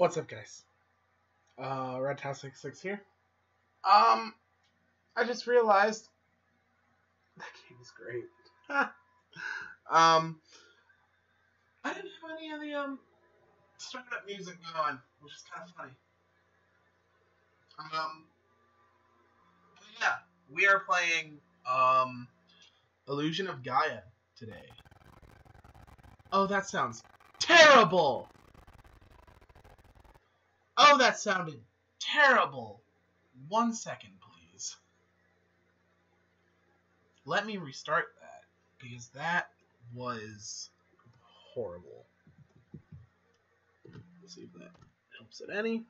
What's up, guys? Red House 66 here. I just realized that game is great. I didn't have any of the startup music going, which is kind of funny. Yeah, we are playing Illusion of Gaia today. Oh, that sounds terrible. Oh, that sounded terrible. 1 second, please. Let me restart that, because that was horrible. Let's see if that helps at any.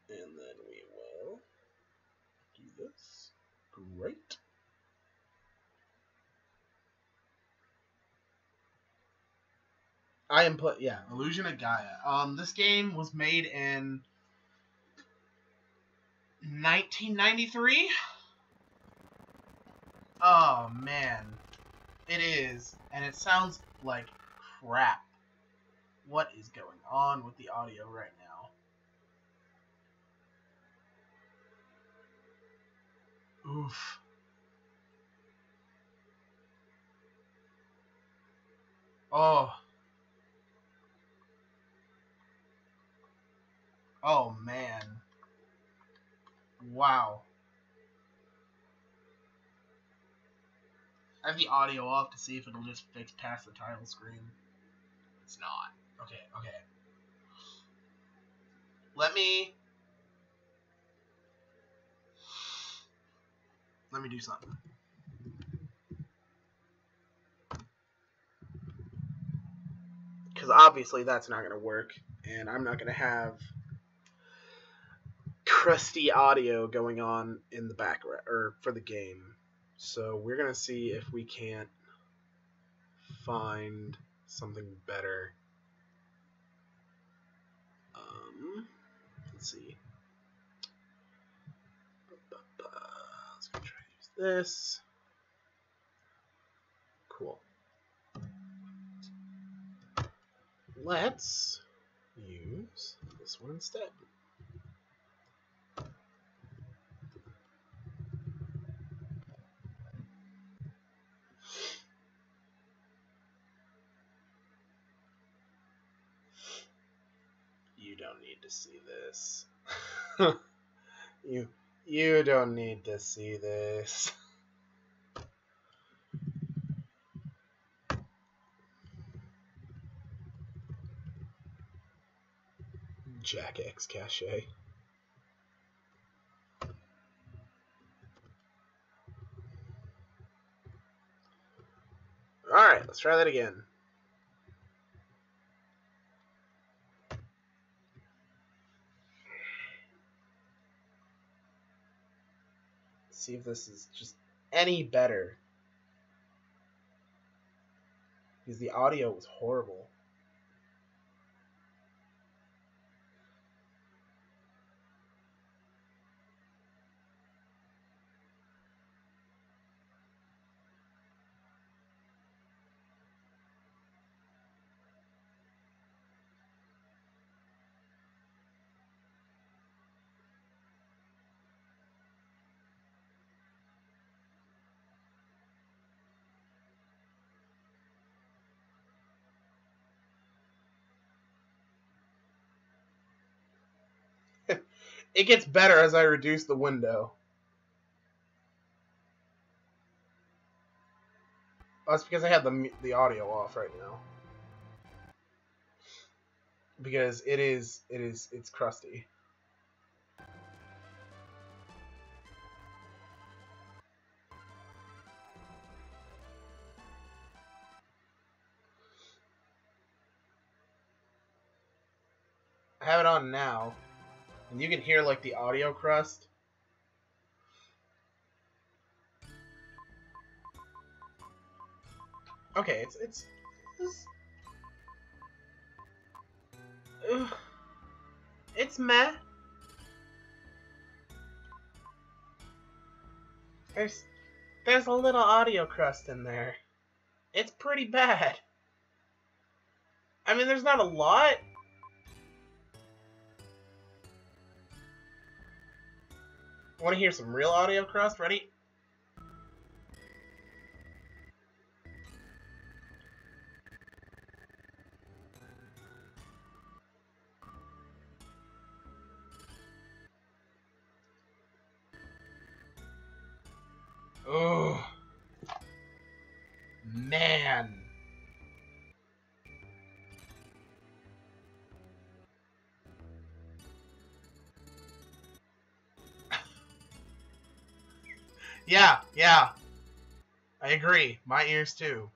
And then we will do this. Great. I am Illusion of Gaia. This game was made in 1993. Oh man, it is, and it sounds like crap. What is going on with the audio right now? Oof. Oh. Oh man. Wow. I have the audio off to see if it'll just fix past the title screen. It's not. Okay. Let me do something. Because obviously that's not going to work, and I'm not going to have crusty audio going on in the background or for the game. So we're going to see if we can't find something better. Let's see. Let's go try to use this. Cool. Let's use this one instead. You don't need to see this. You don't need to see this. Jack X Cache. Alright, let's try that again. See if this is just any better. Because the audio was horrible. It gets better as I reduce the window. Oh, that's because I have the audio off right now. Because it's crusty. I have it on now. And you can hear like the audio crust. Okay, it's meh. There's a little audio crust in there. It's pretty bad. I mean, there's not a lot. Want to hear some real audio crust? Ready? Oh, man. Yeah. I agree. My ears too.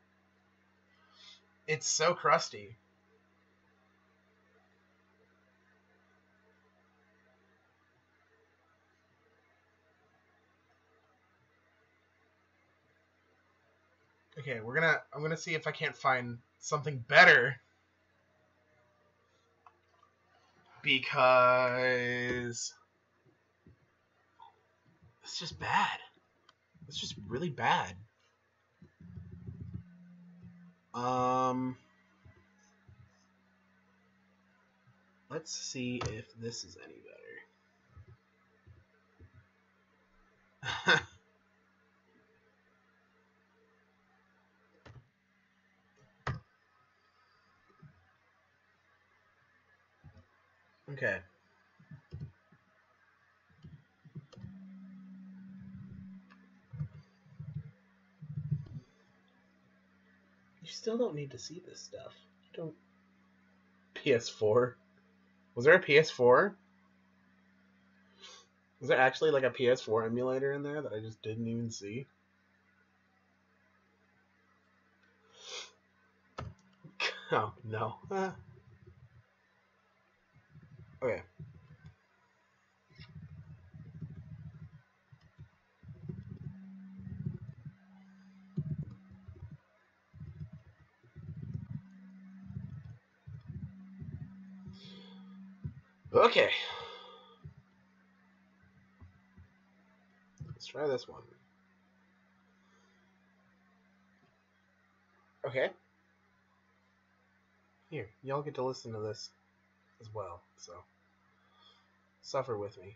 It's so crusty. Okay, I'm gonna see if I can't find something better. Because it's just bad. It's just really bad. Let's see if this is any better. Okay. You still don't need to see this stuff. You don't. PS4? Was there a PS4? Was there actually like a PS4 emulator in there that I just didn't even see? Oh, no. Okay. Okay. Let's try this one. Okay. Here, y'all get to listen to this as well, so suffer with me.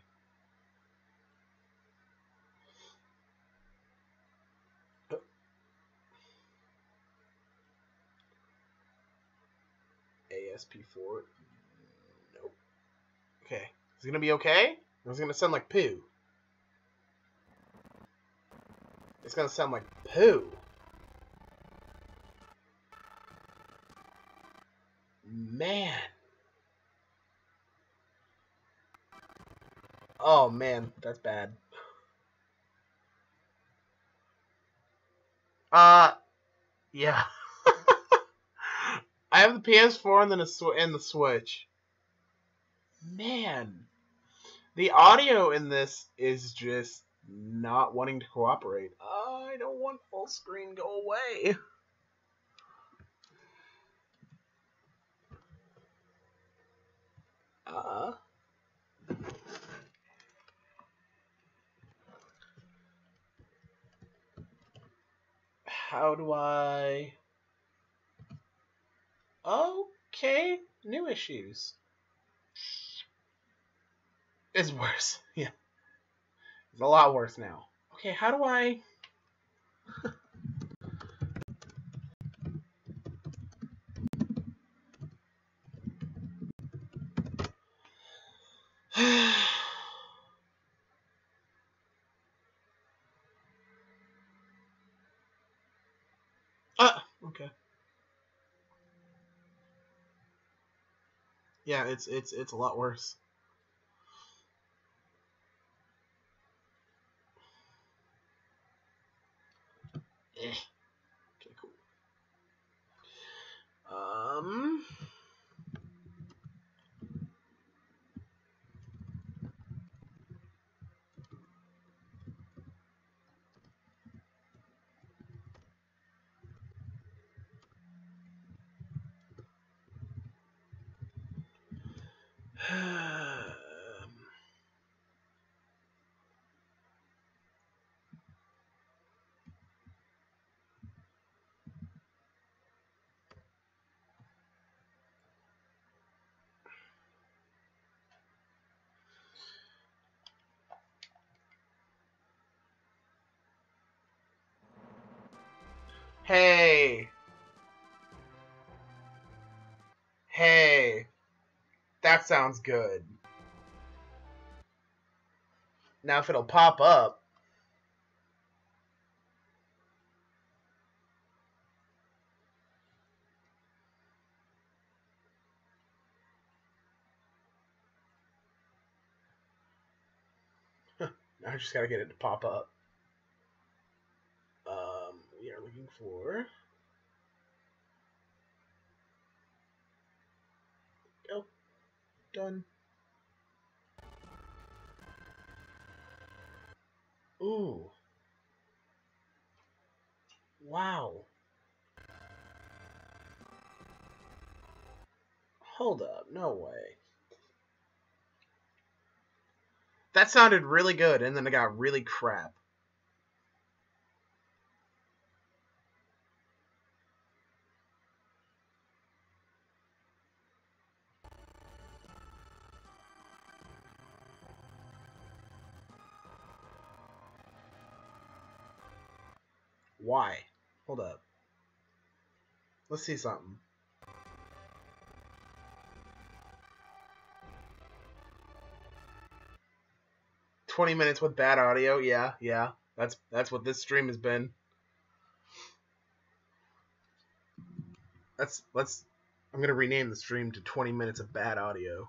Oh. ASP4. Nope. Okay. Is it gonna be okay? Or is it gonna sound like poo? It's gonna sound like poo. Man. Oh man, that's bad. Yeah. I have the PS4 and then the Switch. Man, the audio in this is just not wanting to cooperate. I don't want full screen. Go away. How do I... Okay, new issues. It's worse. Yeah. It's a lot worse now. Okay, how do I... okay. Yeah, it's a lot worse. Eh. Okay, cool. Hey. Hey. That sounds good. Now if it'll pop up. Now I just gotta get it to pop up. We are looking for... Oh, done. Ooh. Wow. Hold up, no way. That sounded really good, and then it got really crap. Why? Hold up. Let's see something. "20 minutes with bad audio." Yeah. That's what this stream has been. I'm gonna rename the stream to 20 minutes of bad audio.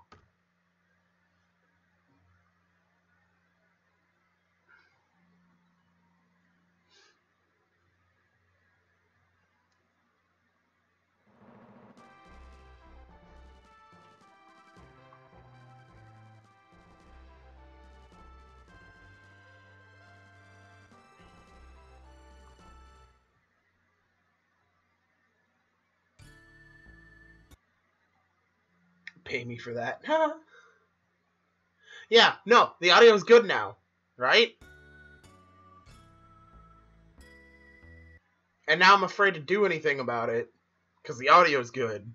Pay me for that. Yeah, no, the audio is good now, right? And now I'm afraid to do anything about it, because the audio is good.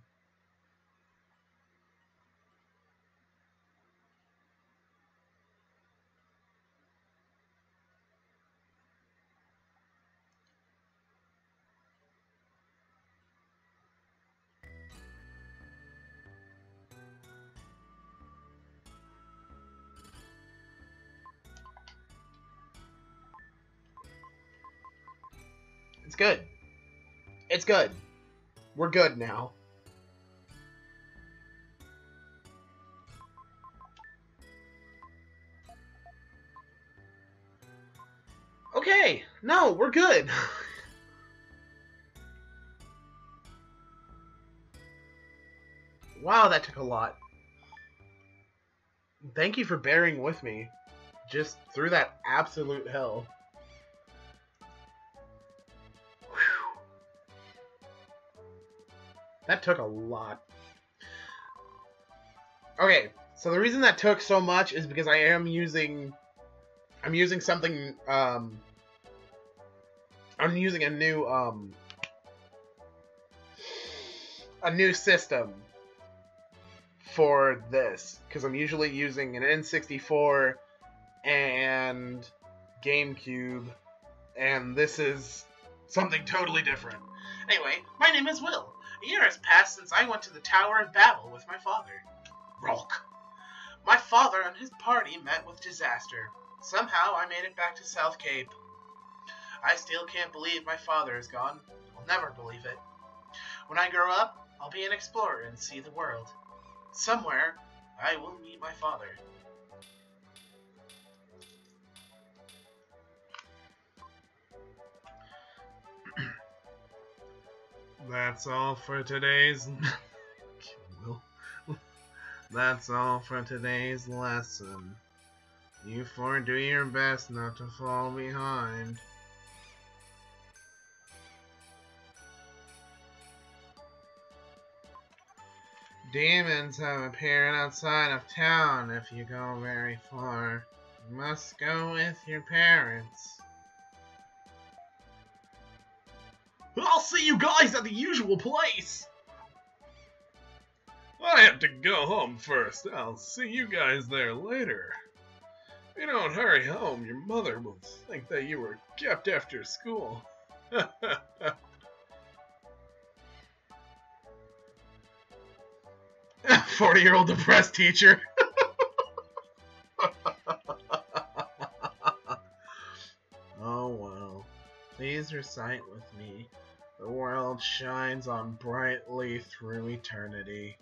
It's good. It's good. We're good now. Okay, no, we're good. Wow, that took a lot. Thank you for bearing with me. Just through that absolute hell. Whew. That took a lot. Okay, so the reason that took so much is because I'm using something, I'm using a new system for this, because I'm usually using an N64 and GameCube, and this is something totally different. Anyway, my name is Will. A year has passed since I went to the Tower of Babel with my father. Rolk. My father and his party met with disaster. Somehow I made it back to South Cape. I still can't believe my father is gone. I'll never believe it. When I grow up, I'll be an explorer and see the world. Somewhere, I will meet my father. That's all for today's... That's all for today's lesson. You four do your best not to fall behind. Demons have appeared outside of town if you go very far. You must go with your parents. I'll see you guys at the usual place! I have to go home first. I'll see you guys there later. If you don't hurry home, your mother will think that you were kept after school. 40-year-old depressed teacher. Oh well. Please recite with me. The world shines on brightly through eternity.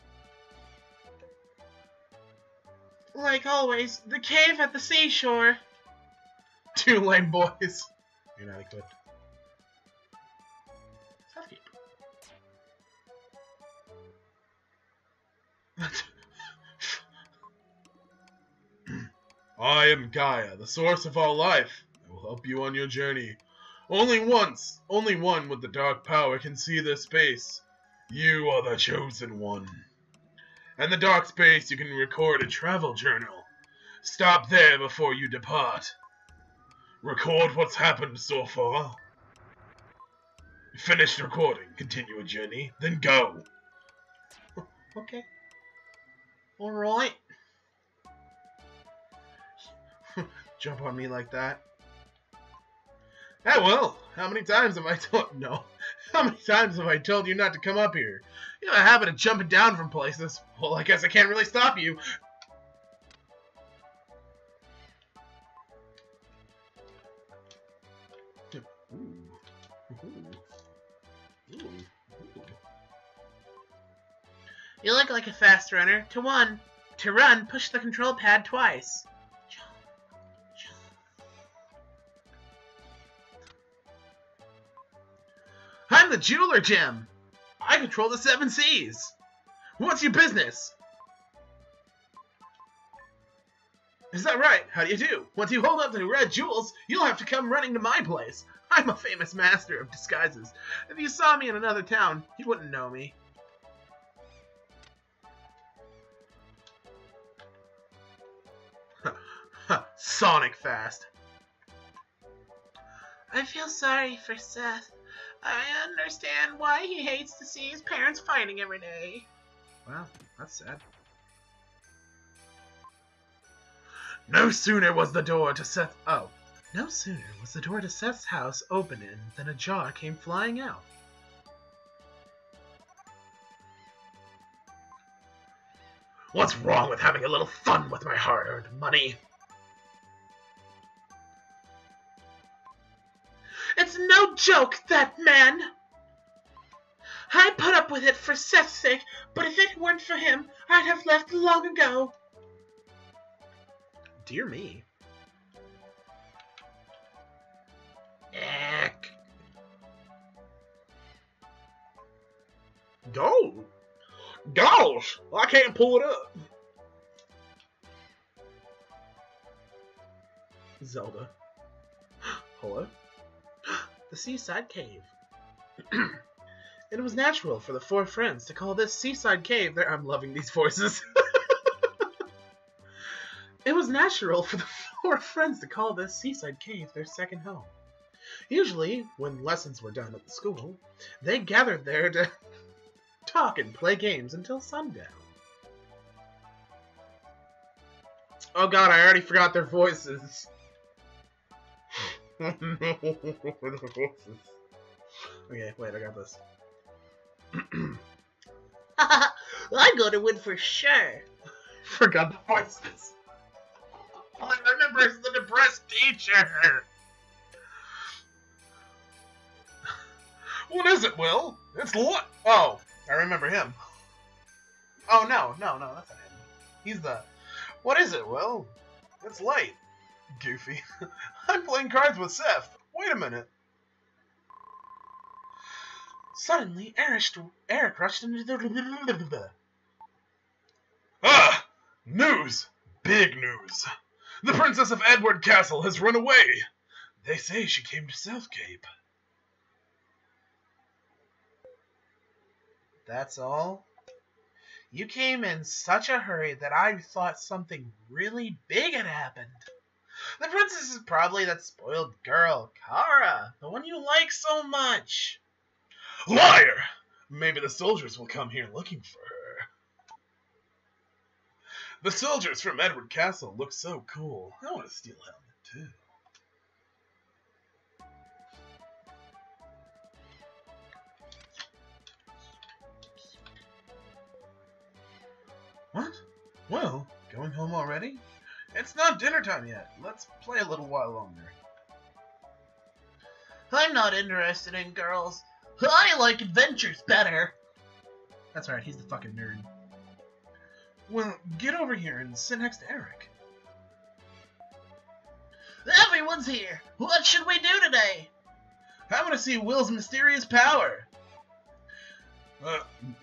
Like always, the cave at the seashore. Two lame boys. You're not equipped. Self-keep. I am Gaia, the source of all life. I will help you on your journey. Only one with the dark power can see this space. You are the chosen one. In the dark space, you can record a travel journal. Stop there before you depart. Record what's happened so far. Finished recording. Continue a journey. Then go. Okay. Alright. Jump on me like that. Hey, well, how many times have I told... No. How many times have I told you not to come up here? You have a habit of jumping down from places. Well, I guess I can't really stop you. You look like a fast runner. To run, push the control pad twice. I'm the Jeweler Gem. I control the 7 Seas. What's your business? Is that right? How do you do? Once you hold up the red jewels, you'll have to come running to my place. I'm a famous master of disguises. If you saw me in another town, you wouldn't know me. Sonic fast. I feel sorry for Seth. I understand why he hates to see his parents fighting every day. Wow, that's sad. No sooner was the door to Seth's house opening than a jar came flying out. What's wrong with having a little fun with my hard-earned money? It's no joke, that man! I put up with it for Seth's sake, but if it weren't for him, I'd have left long ago. Dear me. Eck. Go! Gosh! I can't pull it up. Zelda. Hello? The seaside cave. It was natural for the 4 friends to call this seaside cave their... I'm loving these voices. It was natural for the 4 friends to call this seaside cave their second home. Usually, when lessons were done at the school, they gathered there to talk and play games until sundown. Oh god, I already forgot their voices. Okay, wait, I got this. I'm gonna win for sure. Forgot the voices. All I remember is the depressed teacher. What is it, Will? It's what? Oh, I remember him. Oh, no, that's not him. He's the... What is it, Will? It's late. Goofy. I'm playing cards with Seth. Wait a minute. Suddenly, Eric rushed into the... Ah! News! Big news! The Princess of Edward Castle has run away! They say she came to South Cape. That's all? You came in such a hurry that I thought something really big had happened. The princess is probably that spoiled girl, Kara, the one you like so much. Liar! Maybe the soldiers will come here looking for her. The soldiers from Edward Castle look so cool. I want to steal a helmet, too. What? Well, going home already? It's not dinner time yet. Let's play a little while longer. I'm not interested in girls. I like adventures better. That's right, he's the fucking nerd. Well, get over here and sit next to Eric. Everyone's here. What should we do today? I want to see Will's mysterious power.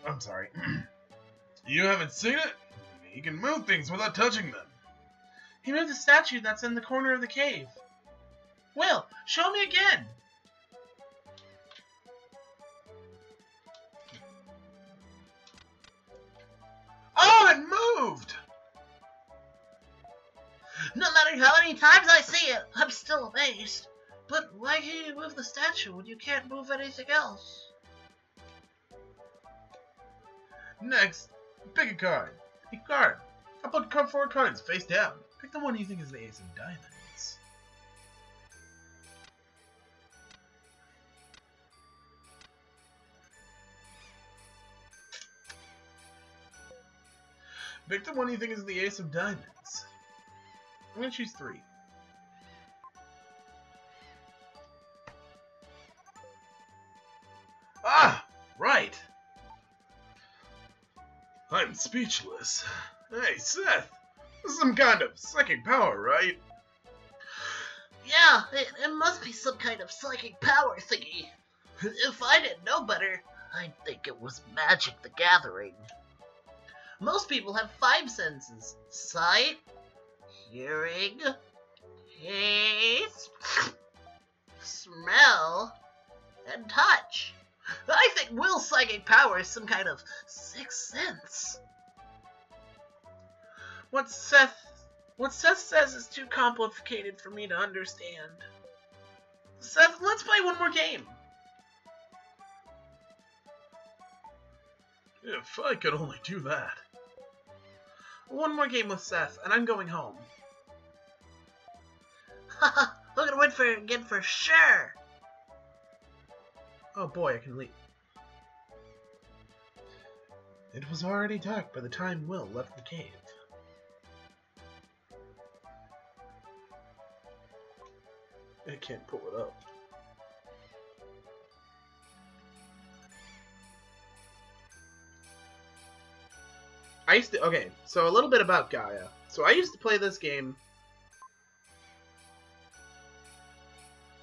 I'm sorry. You haven't seen it? He can move things without touching them. He moved the statue that's in the corner of the cave. Will, show me again. Oh, it moved! No matter how many times I see it, I'm still amazed. But why can't you move the statue when you can't move anything else? Next, pick a card. A card. How about 4 cards face down? Pick the one you think is the ace of diamonds. Pick the one you think is the ace of diamonds. I'm gonna choose 3. Ah! Right! I'm speechless. Hey, Seth! This is some kind of psychic power, right? Yeah, it must be some kind of psychic power thingy. If I didn't know better, I'd think it was Magic the Gathering. Most people have 5 senses. Sight, hearing, taste, smell, and touch. I think Will's psychic power is some kind of 6th sense. What Seth says is too complicated for me to understand. Seth, let's play one more game. If I could only do that. One more game with Seth, and I'm going home. Haha, I'm gonna win again for sure. Oh boy, I can leave. It was already dark by the time Will left the cave. I can't pull it up. Okay, so a little bit about Gaia. So I used to play this game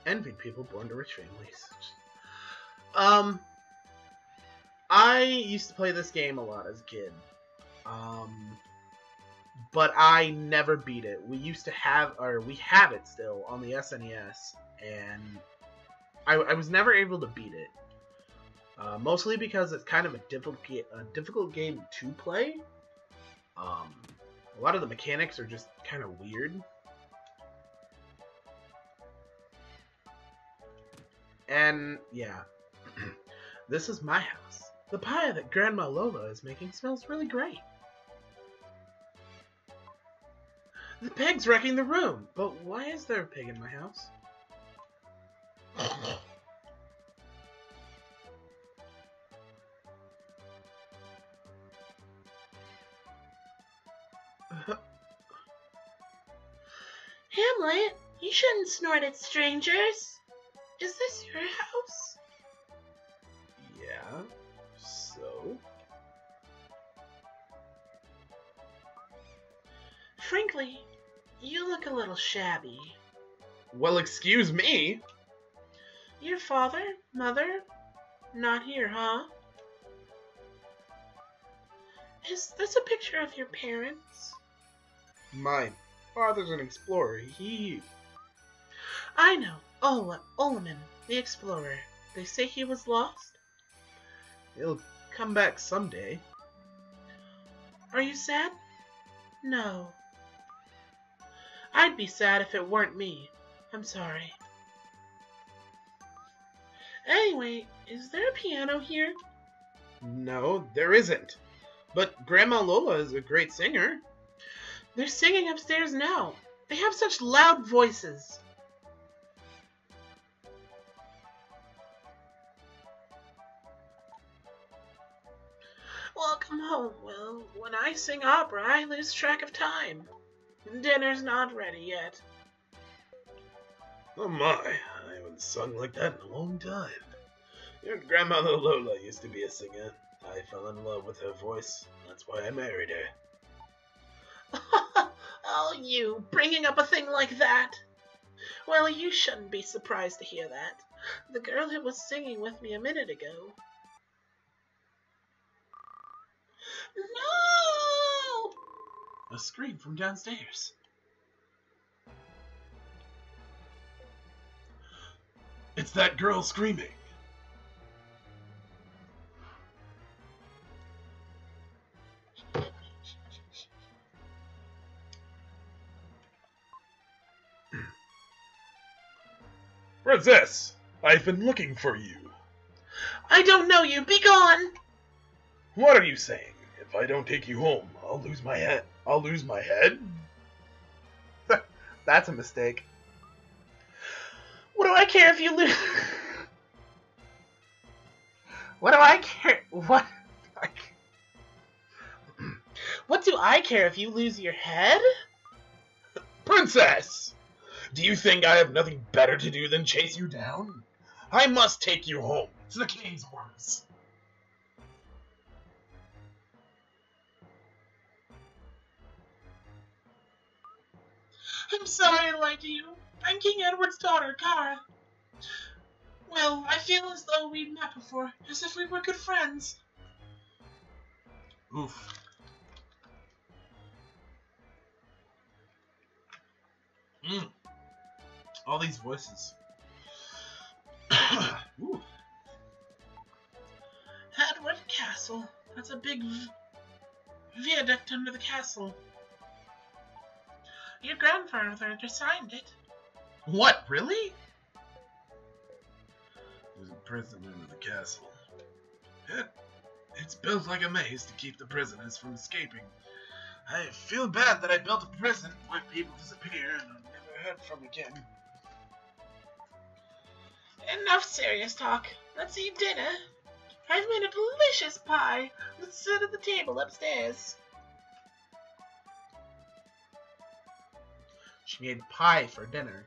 envying people born to rich families. I used to play this game a lot as a kid. But I never beat it. We used to have, or we have it still on the SNES, and I was never able to beat it. Mostly because it's kind of a difficult game to play. A lot of the mechanics are just kind of weird. And, yeah. This is my house. The pie that Grandma Lola is making smells really great. The pig's wrecking the room. But why is there a pig in my house? Hamlet, you shouldn't snort at strangers. Is this your house? Yeah, so? Frankly, you look a little shabby. Well, excuse me. Your father, mother, not here, huh? Is this a picture of your parents? My father's an explorer. I know. Olaman, the explorer. They say he was lost? He'll come back someday. Are you sad? No. I'd be sad if it weren't me. I'm sorry. Anyway, is there a piano here? No, there isn't. But Grandma Lola is a great singer. They're singing upstairs now. They have such loud voices. Welcome Oh, well, when I sing opera, I lose track of time. Dinner's not ready yet. Oh my, I haven't sung like that in a long time. Your grandmother Lola used to be a singer. I fell in love with her voice. That's why I married her. Oh, you, bringing up a thing like that? Well, you shouldn't be surprised to hear that. The girl who was singing with me a minute ago. No! A scream from downstairs. It's that girl screaming. Princess, I've been looking for you. I don't know you. Be gone! What are you saying? If I don't take you home, I'll lose my head. I'll lose my head? That's a mistake. What do I care if you lose? What do I care? What? What do I care if you lose your head? Princess! Do you think I have nothing better to do than chase you down? I must take you home. It's the king's orders. I'm sorry I lied to you. I'm King Edward's daughter, Cara. Well, I feel as though we'd met before, as if we were good friends. Oof. All these voices. Ooh. Edward Castle. That's a big viaduct under the castle. Your grandfather designed it. What, really? There's a prison under the castle. It's built like a maze to keep the prisoners from escaping. I feel bad that I built a prison where people disappear and are never heard from again. Enough serious talk. Let's eat dinner. I've made a delicious pie. Let's sit at the table upstairs. She made pie for dinner.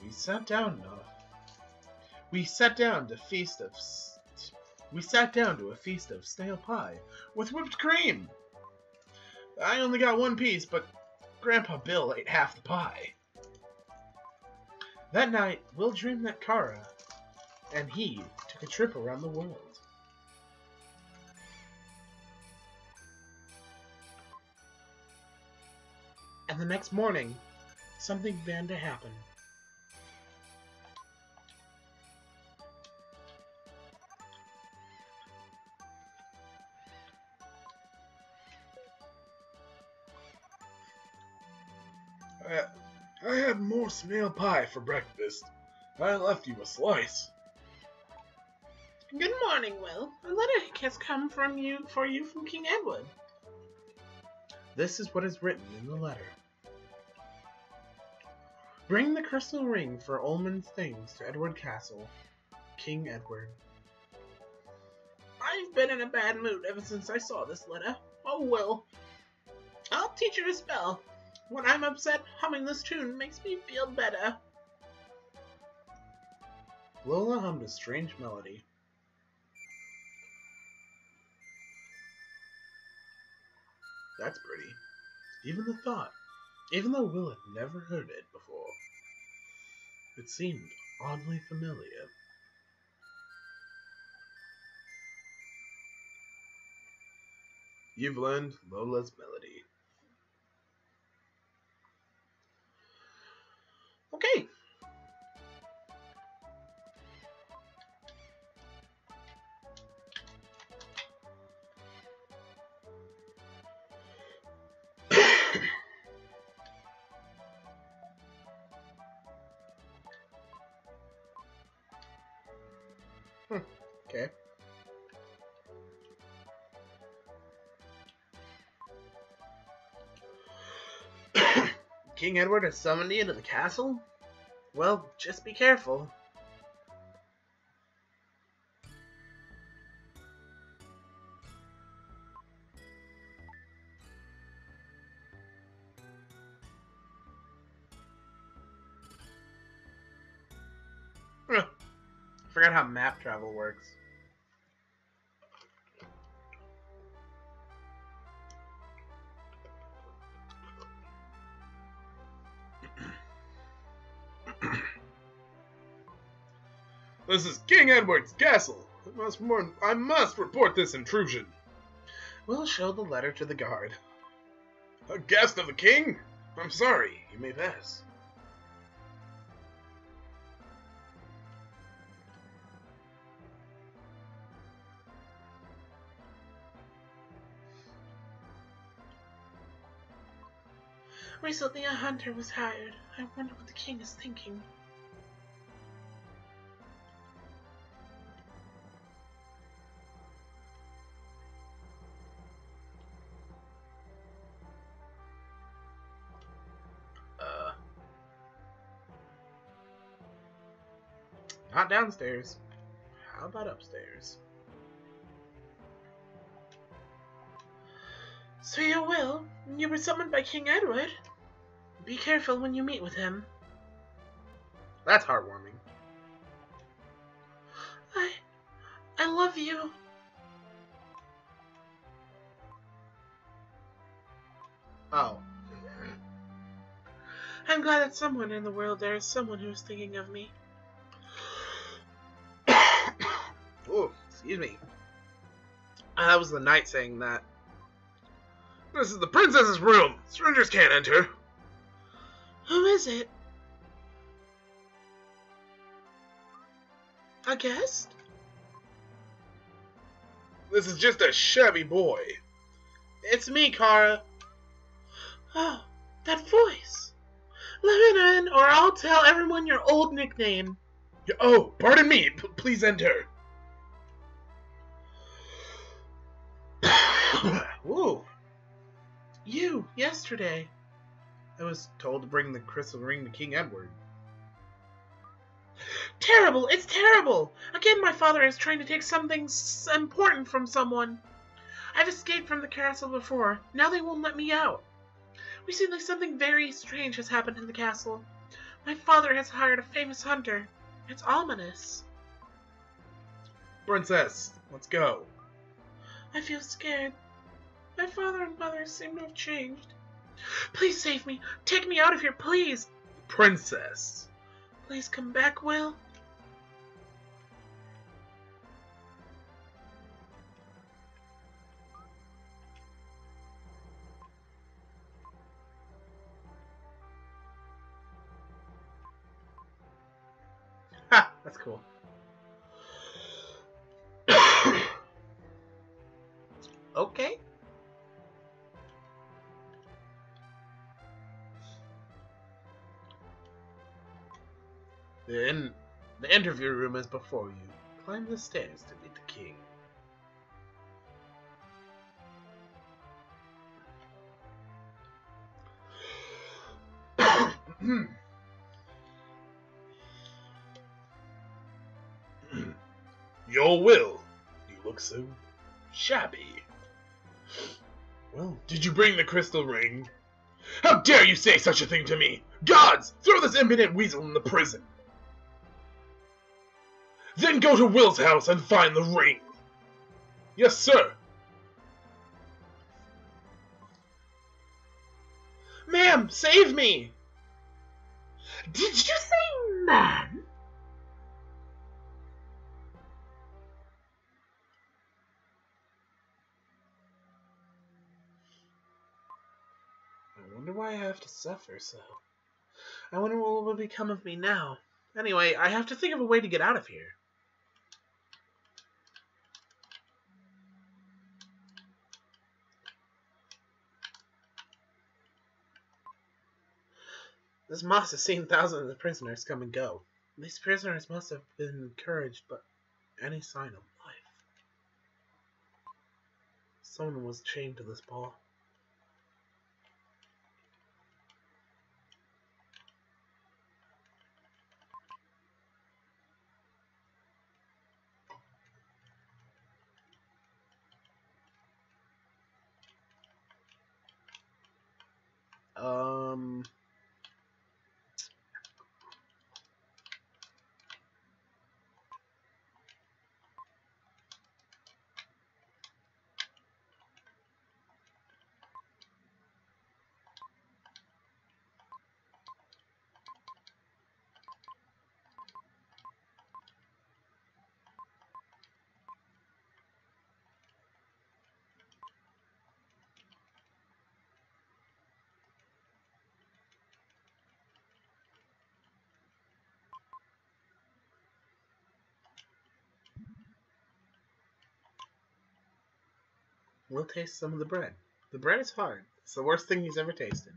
We sat down to a feast of stale pie with whipped cream. I only got one piece, but Grandpa Bill ate half the pie. That night, Will dreamed that Cara and he took a trip around the world. And the next morning, something began to happen. I had more snail pie for breakfast. I left you a slice. Good morning, Will. A letter has come for you from King Edward. This is what is written in the letter. Bring the crystal ring for Ullman's things to Edward Castle, King Edward. I've been in a bad mood ever since I saw this letter. Oh, Will. I'll teach you a spell. When I'm upset, humming this tune makes me feel better. Lola hummed a strange melody. That's pretty. Even though Will had never heard it before, it seemed oddly familiar. You've learned Lola's melody. Okay. Okay. King Edward has summoned you to the castle? Well, just be careful. Forgot how map travel works. This is King Edward's castle. I must report this intrusion. We'll show the letter to the guard. A guest of the king? I'm sorry. You may pass. Recently, a hunter was hired. I wonder what the king is thinking. Not downstairs. How about upstairs? So you will. You were summoned by King Edward. Be careful when you meet with him. That's heartwarming. I love you. Oh. I'm glad that someone in the world there is someone who is thinking of me. Oh, excuse me. That was the knight saying that. This is the princess's room. Strangers can't enter. Who is it? A guest? This is just a shabby boy. It's me, Kara. Oh, that voice. Let me in, or I'll tell everyone your old nickname. Oh, pardon me. Please enter. Whoa. You, yesterday. I was told to bring the crystal ring to King Edward. Terrible! It's terrible! Again, my father is trying to take something important from someone. I've escaped from the castle before. Now they won't let me out. Recently, something very strange has happened in the castle. My father has hired a famous hunter. It's ominous. Princess, let's go. I feel scared. My father and mother seem to have changed. Please save me. Take me out of here, please. Princess. Please come back, Will. Ha! That's cool. Okay. The interview room is before you. Climb the stairs to meet the king. Your will. You look so shabby. Well, did you bring the crystal ring? How dare you say such a thing to me? Gods, throw this impudent weasel in the prison. Then go to Will's house and find the ring. Yes, sir. Ma'am, save me! Did you say man? I wonder why I have to suffer so. I wonder what will become of me now. Anyway, I have to think of a way to get out of here. This moss has seen thousands of prisoners come and go. These prisoners must have been encouraged by any sign of life. Someone was chained to this ball. We'll taste some of the bread. The bread is hard. It's the worst thing he's ever tasted.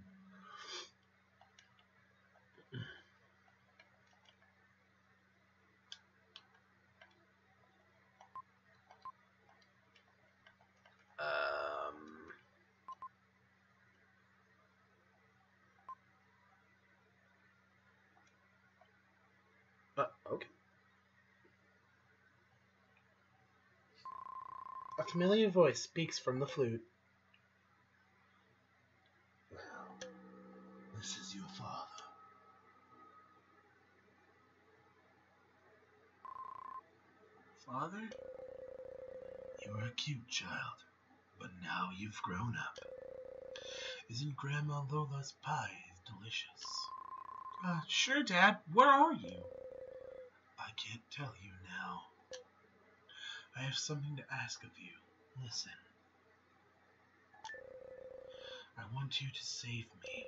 Okay. A familiar voice speaks from the flute. This is your father. Father? You were a cute child, but now you've grown up. Isn't Grandma Lola's pie delicious? Sure, Dad. Where are you? I can't tell you now. I have something to ask of you. Listen. I want you to save me.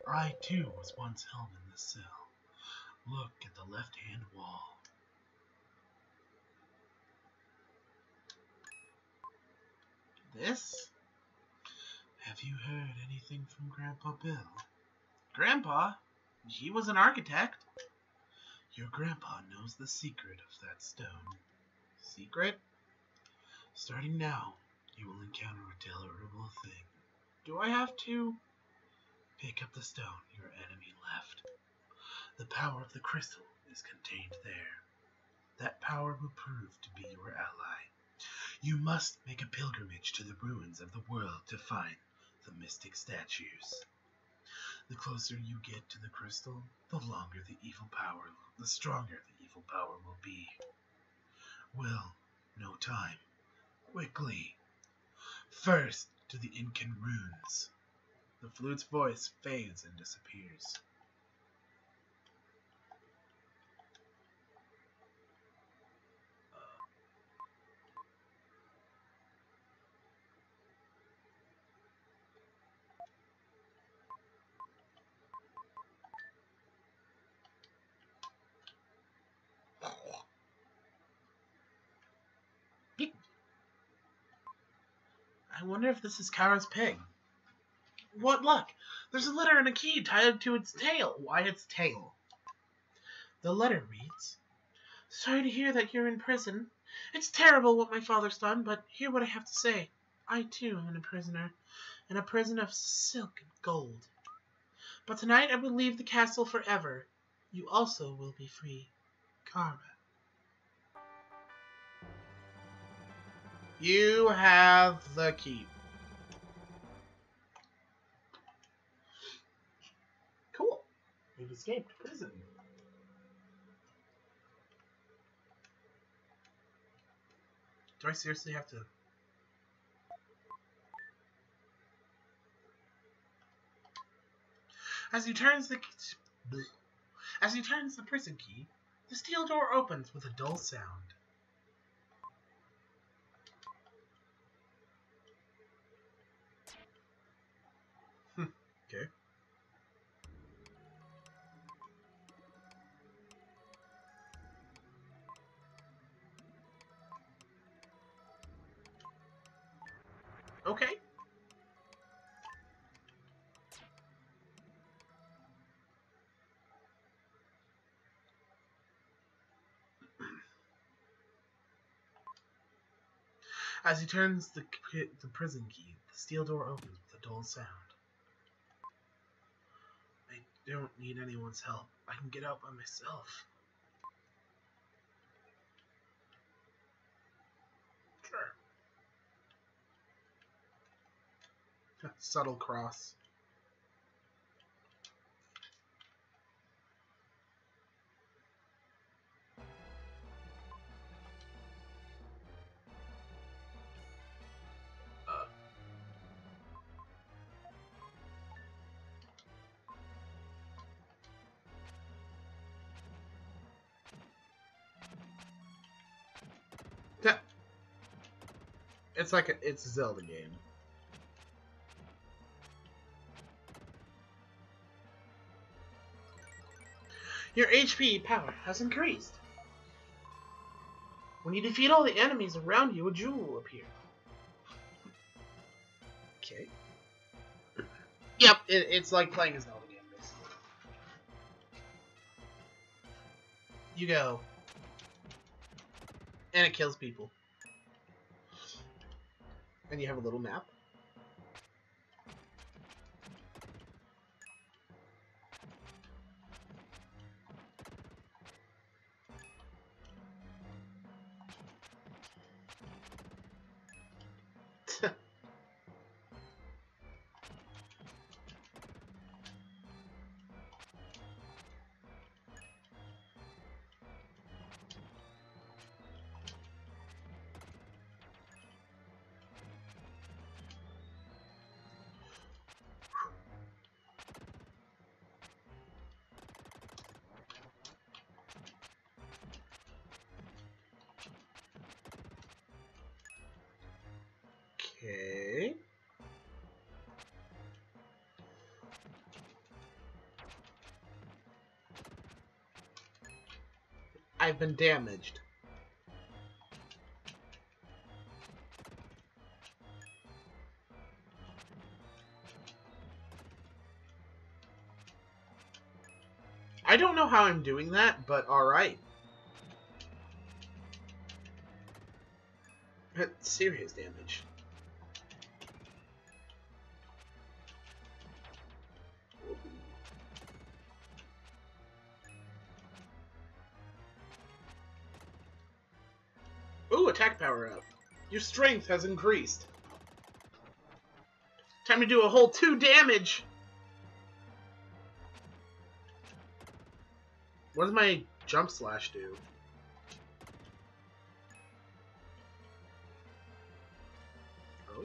I, too, was once held in this cell. Look at the left-hand wall. This? Have you heard anything from Grandpa Bill? Grandpa? He was an architect. Your grandpa knows the secret of that stone. Secret? Starting now, you will encounter a terrible thing. Do I have to? Pick up the stone your enemy left. The power of the crystal is contained there. That power will prove to be your ally. You must make a pilgrimage to the ruins of the world to find the mystic statues. The closer you get to the crystal, the stronger the evil power will be. Well, no time. Quickly. First to the Incan ruins. The flute's voice fades and disappears. I wonder if this is Kara's pig. What luck! There's a letter and a key tied to its tail. Why its tail? The letter reads, "Sorry to hear that you're in prison. It's terrible what my father's done, but hear what I have to say. I, too, am a prisoner, in a prison of silk and gold. But tonight I will leave the castle forever. You also will be free. Kara." You have the key. Cool. You've escaped prison. Do I seriously have to... As he turns the prison key, the steel door opens with a dull sound. Okay. Okay. As he turns the prison key, the steel door opens with a dull sound. I don't need anyone's help. I can get out by myself. Sure. Subtle cross. It's like it's a Zelda game. Your HP power has increased. When you defeat all the enemies around you, a jewel will appear. Okay. Yep, it's like playing as Zelda game, basically. You go. And it kills people. And you have a little map. Okay. I've been damaged. I don't know how I'm doing that, but alright. Serious damage. Ooh, attack power up. Your strength has increased. Time to do a whole 2 damage. What does my jump slash do? Oh.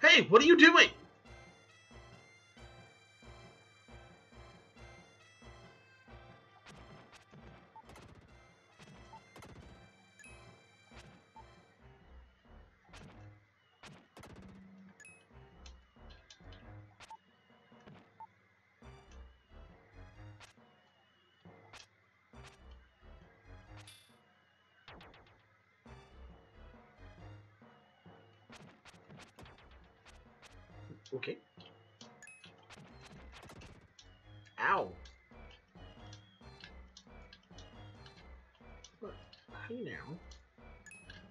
Hey, what are you doing? Okay. Ow. What? Hey now.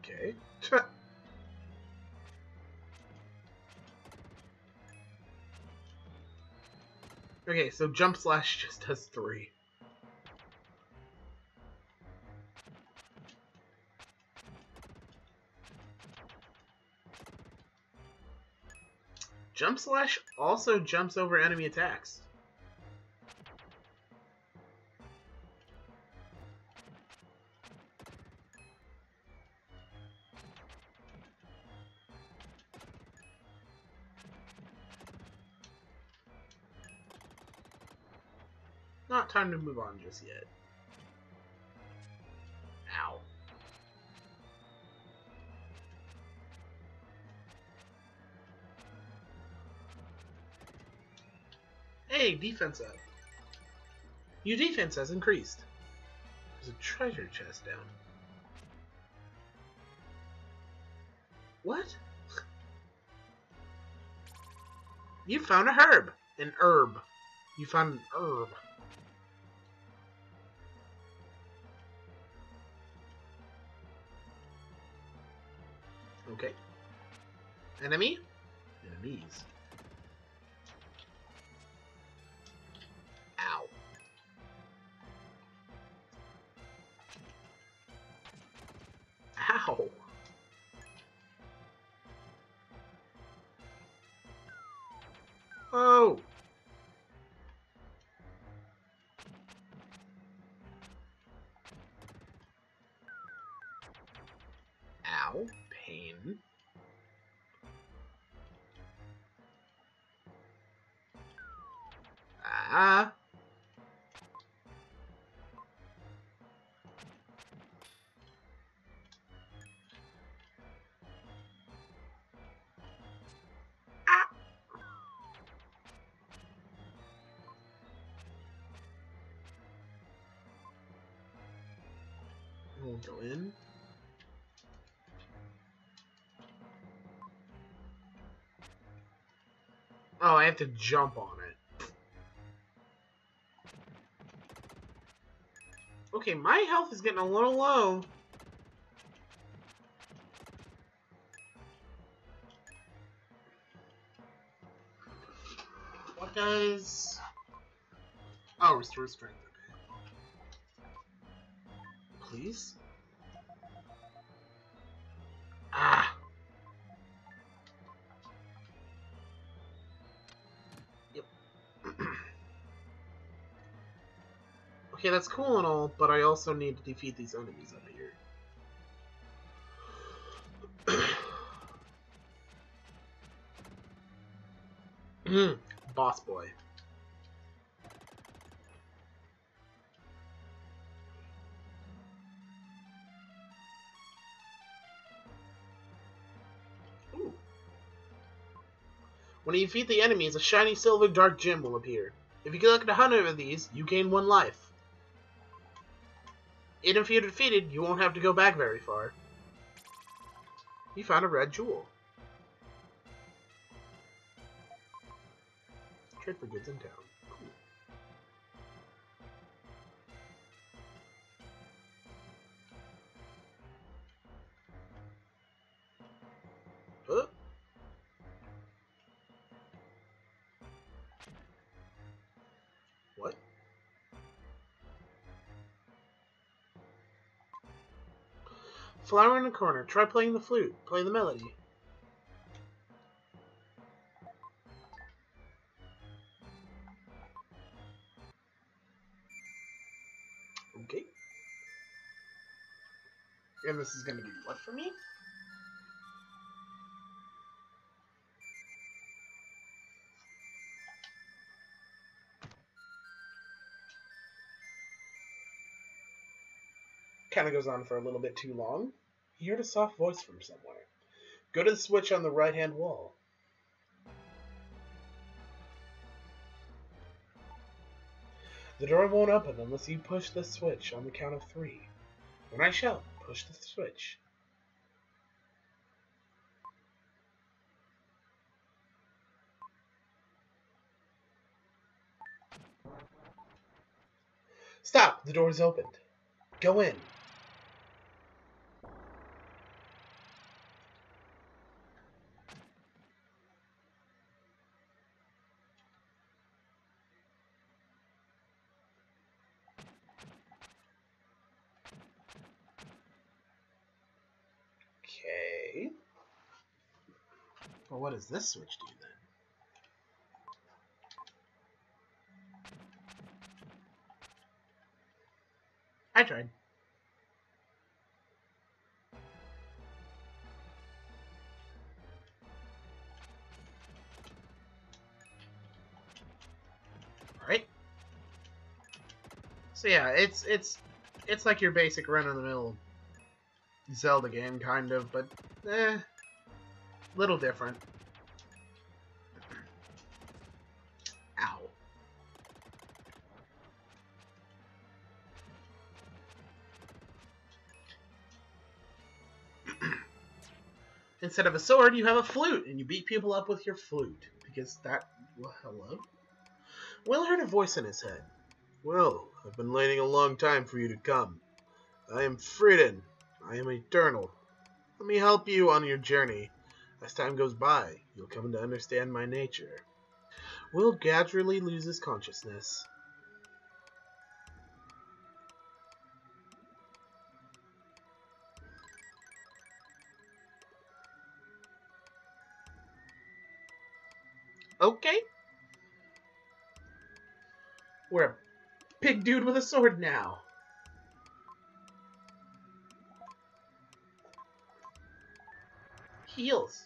Okay. Okay, so jump slash just does 3. Jump slash also jumps over enemy attacks. Not time to move on just yet. Ow. Hey, defense up. Your defense has increased. There's a treasure chest down. What? You found a herb. An herb. You found an herb. Okay. Enemy? Enemies. Ow. Ow. Oh. Ow. Pain. Ah. Ah. We'll go in. Oh, I have to jump on it. Okay, my health is getting a little low. What does... Oh, restore strength. Okay. Please? Ah. Yep. Okay, that's cool and all, but I also need to defeat these enemies up here. Boss boy. Ooh. When you defeat the enemies, a shiny silver dark gem will appear. If you collect 100 of these, you gain 1 life. And if you're defeated, you won't have to go back very far. You found a red jewel. Trade for goods in town. Cool. Huh? What? Flower in the corner. Try playing the flute. Play the melody. Okay. And this is going to be what for me? Kind of goes on for a little bit too long. You heard a soft voice from somewhere. Go to the switch on the right-hand wall. The door won't open unless you push the switch on the count of 3. When I shout, push the switch. Stop! The door's opened. Go in. Okay. Well, what does this switch do then? I tried. Alright. So yeah, it's like your basic run-of-the-mill Zelda game, kind of, but little different. Ow. Instead of a sword, you have a flute, and you beat people up with your flute. Because that... Well, hello? Will heard a voice in his head. Well, I've been waiting a long time for you to come. I am Friden. I am eternal. Let me help you on your journey. As time goes by, you'll come to understand my nature. Will gradually loses consciousness. Okay. We're a big dude with a sword now. Heals.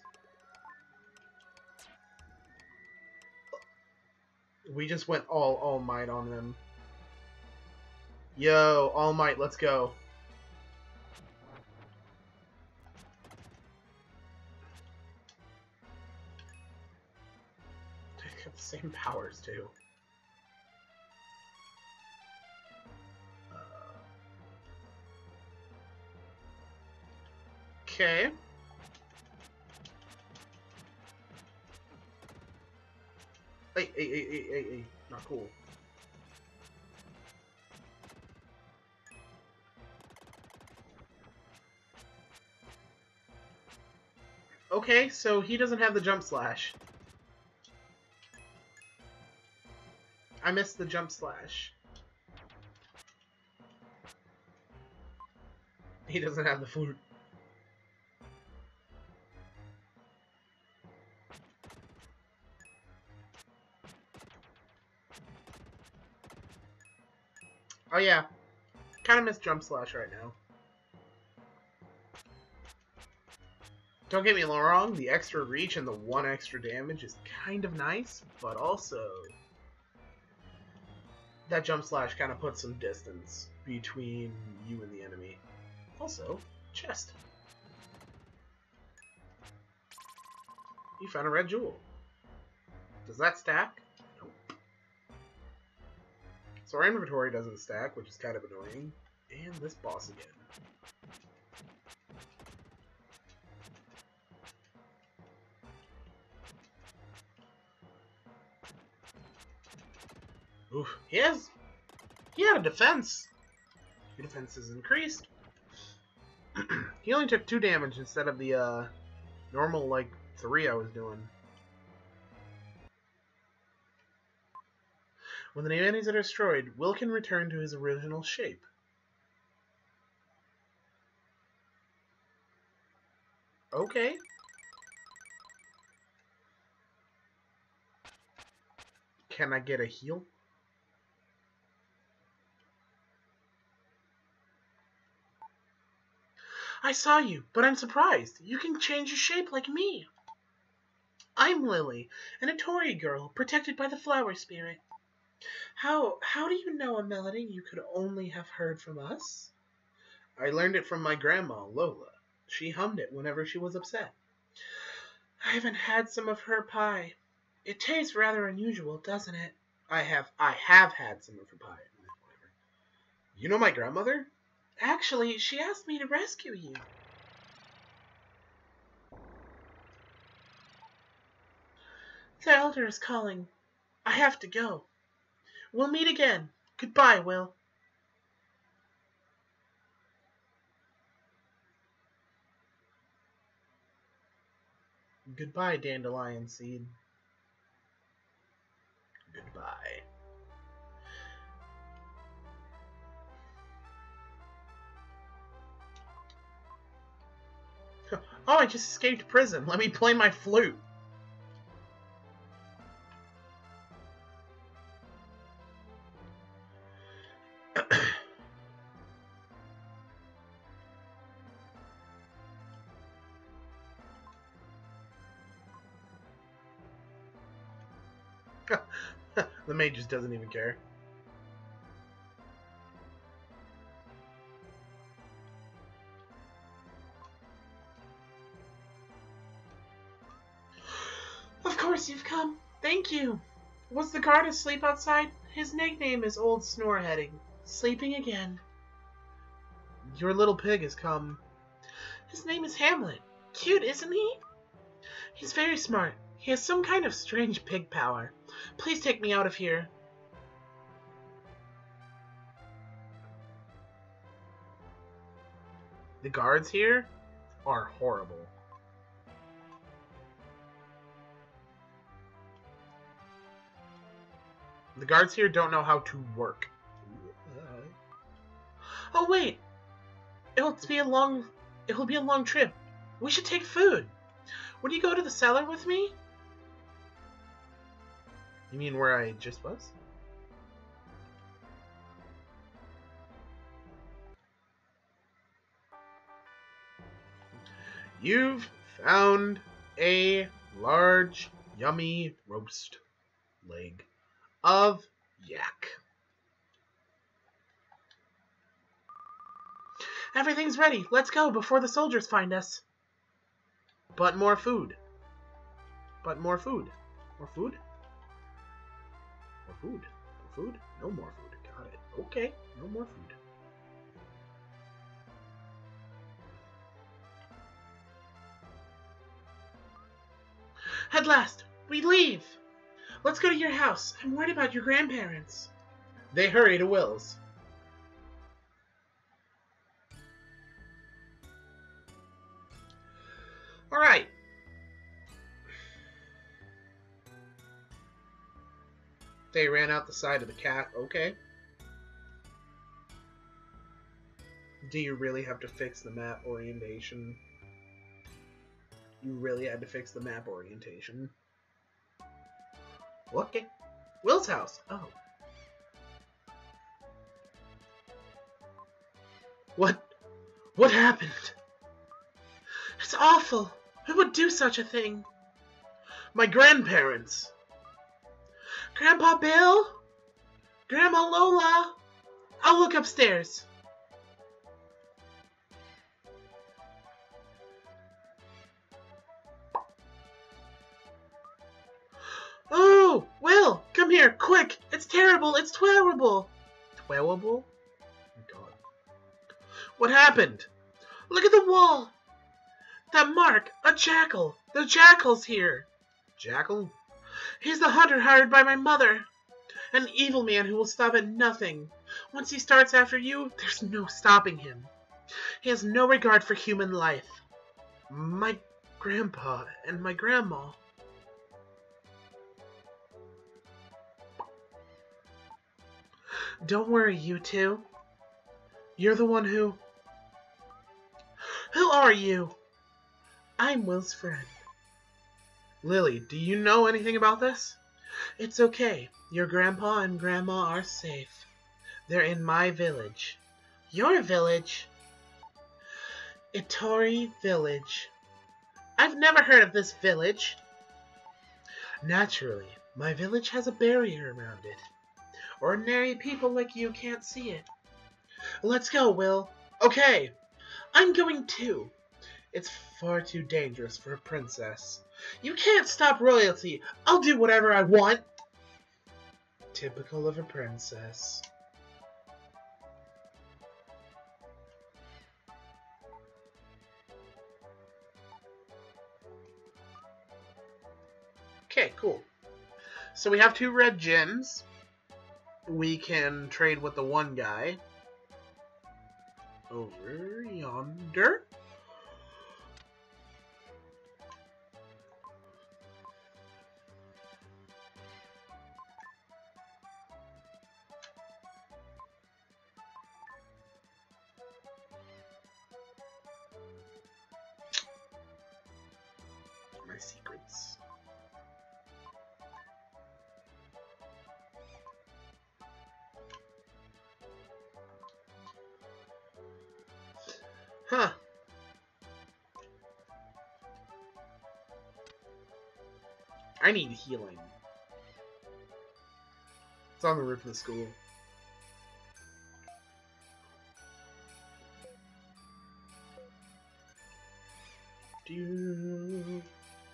We just went all Might on them. Yo, All Might, let's go. They got the same powers, too. Okay. Hey. Not cool. Okay, so he doesn't have the jump slash. I missed the jump slash. He doesn't have the flute. Oh yeah, kind of missed jump slash right now. Don't get me wrong, the extra reach and the 1 extra damage is kind of nice, but also that jump slash kind of puts some distance between you and the enemy. Also, chest. You found a red jewel. Does that stack? Nope. So our inventory doesn't stack, which is kind of annoying. And this boss again. Oof. He had a defense. Your defense is increased. He only took 2 damage instead of the normal, like, 3 I was doing. When the enemies are destroyed, Will can return to his original shape. Okay. Can I get a heal? I saw you, but I'm surprised. You can change your shape like me. I'm Lily, an Atori girl, protected by the flower spirit. How do you know a melody you could only have heard from us? I learned it from my grandma, Lola. She hummed it whenever she was upset. I haven't had some of her pie. It tastes rather unusual, doesn't it? I have had some of her pie. Whatever. You know my grandmother? Actually, she asked me to rescue you. The elder is calling. I have to go. We'll meet again. Goodbye, Will. Goodbye, Dandelion Seed. Goodbye. Oh, I just escaped prison. Let me play my flute. The mage just doesn't even care. Of course you've come. Thank you. Was the guard asleep outside? His nickname is Old Snoreheading. Sleeping again. Your little pig has come. His name is Hamlet. Cute, isn't he? He's very smart. He has some kind of strange pig power. Please take me out of here. The guards here are horrible. The guards here don't know how to work. Oh wait, it'll be a long trip. We should take food. Would you go to the cellar with me? You mean where I just was? You've found a large, yummy roast leg of yak. Everything's ready. Let's go before the soldiers find us. But more food. But more food. More food? More food. More food? No more food. Got it. Okay. No more food. At last, we leave. Let's go to your house. I'm worried about your grandparents. They hurry to Will's. Alright. They ran out the side of the cat. Okay. Do you really have to fix the map orientation? You really had to fix the map orientation. Okay. Will's house. Oh. What happened? It's awful. Who would do such a thing? My grandparents. Grandpa Bill? Grandma Lola? I'll look upstairs. Oh, Will, come here, quick. It's terrible. It's terrible. Terrible? Oh, God. What happened? Look at the wall. That mark, a jackal. The jackal's here. Jackal? He's the hunter hired by my mother. An evil man who will stop at nothing. Once he starts after you, there's no stopping him. He has no regard for human life. My grandpa and my grandma. Don't worry, you two. You're the one who... Who are you? I'm Will's friend. Lily, do you know anything about this? It's okay. Your grandpa and grandma are safe. They're in my village. Your village? Itori Village. I've never heard of this village. Naturally, my village has a barrier around it. Ordinary people like you can't see it. Let's go, Will. Okay, I'm going too. It's far too dangerous for a princess. You can't stop royalty. I'll do whatever I want. Typical of a princess. Okay, cool. So we have 2 red gems. We can trade with the one guy. Over yonder. My secrets. Huh. I need healing. It's on the roof of the school.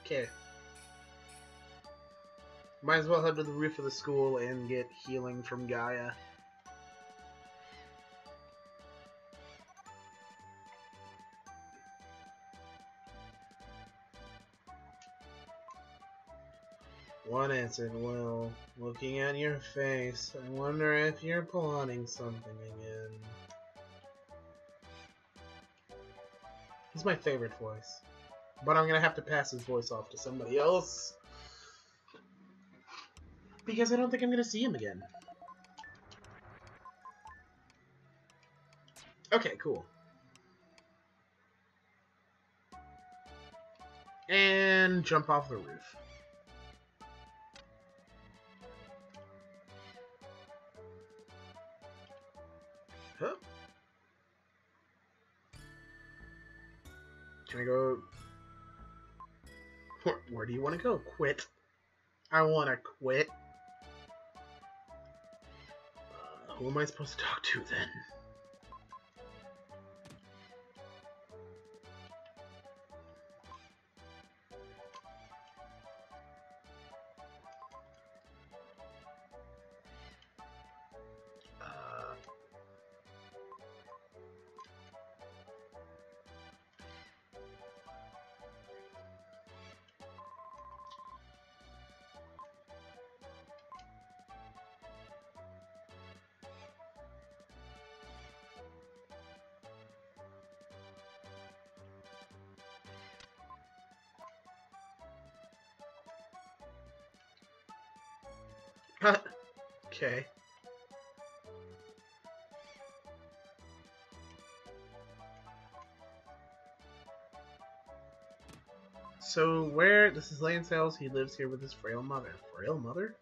Okay. Might as well head to the roof of the school and get healing from Gaia. What is it, Will? Looking at your face, I wonder if you're plotting something again. He's my favorite voice. But I'm gonna have to pass his voice off to somebody else. Because I don't think I'm gonna see him again. Okay, cool. And jump off the roof. Huh? Can I go? Where do you want to go? Quit. I want to quit. Who am I supposed to talk to then? Okay. So where, this is Lance House, he lives here with his frail mother. Frail mother?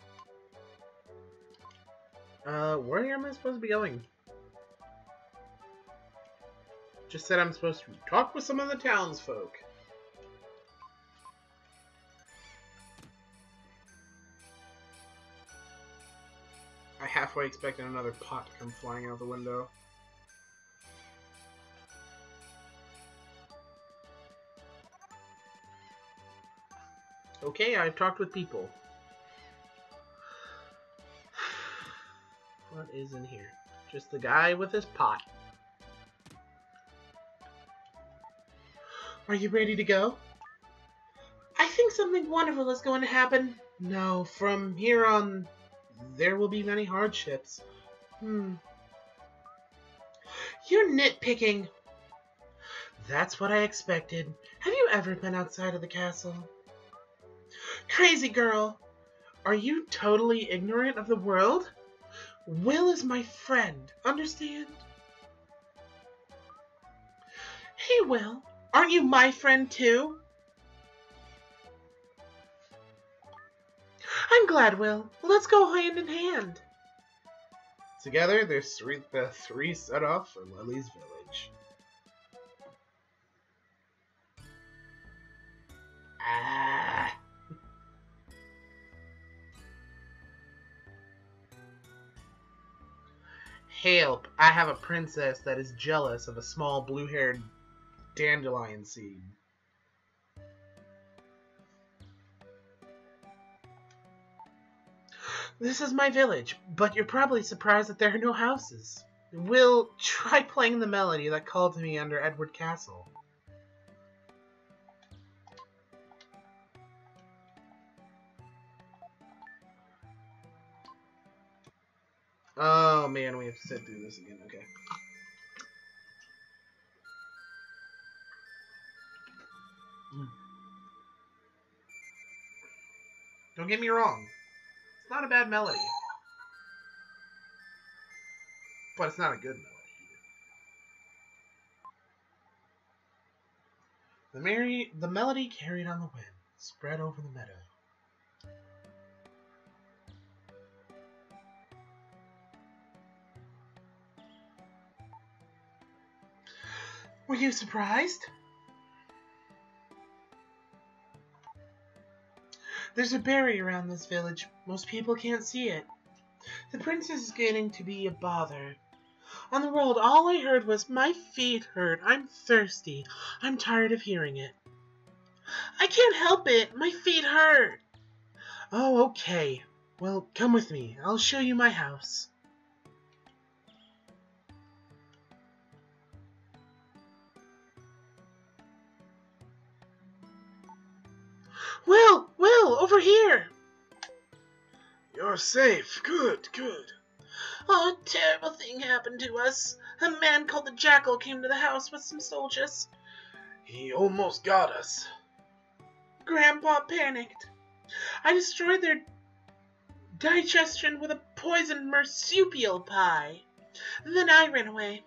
Where am I supposed to be going? Just said I'm supposed to talk with some of the townsfolk. I halfway expected another pot to come flying out the window. Okay, I've talked with people. What is in here? Just the guy with his pot. Are you ready to go? I think something wonderful is going to happen. No, from here on, there will be many hardships. You're nitpicking. That's what I expected. Have you ever been outside of the castle? Crazy girl. Are you totally ignorant of the world? Will is my friend, understand? Hey, Will. Aren't you my friend, too? I'm glad, Will. Let's go hand in hand. Together, the three set off for Lily's village. Ah. Help! I have a princess that is jealous of a small blue-haired dandelion seed. This is my village, but you're probably surprised that there are no houses. Will, try playing the melody that called to me under Edward Castle. Oh man, we have to sit through this again, okay. Don't get me wrong. It's not a bad melody. But it's not a good melody. The melody carried on the wind, spread over the meadow. Were you surprised? There's a barrier around this village. Most people can't see it. The princess is getting to be a bother. On the road, all I heard was, "My feet hurt. I'm thirsty. I'm tired of hearing it." I can't help it. My feet hurt. Oh, okay. Well, come with me. I'll show you my house. Will, over here. You're safe. Good, good. Oh, a terrible thing happened to us. A man called the Jackal came to the house with some soldiers. He almost got us. Grandpa panicked. I destroyed their digestion with a poisoned marsupial pie. Then I ran away.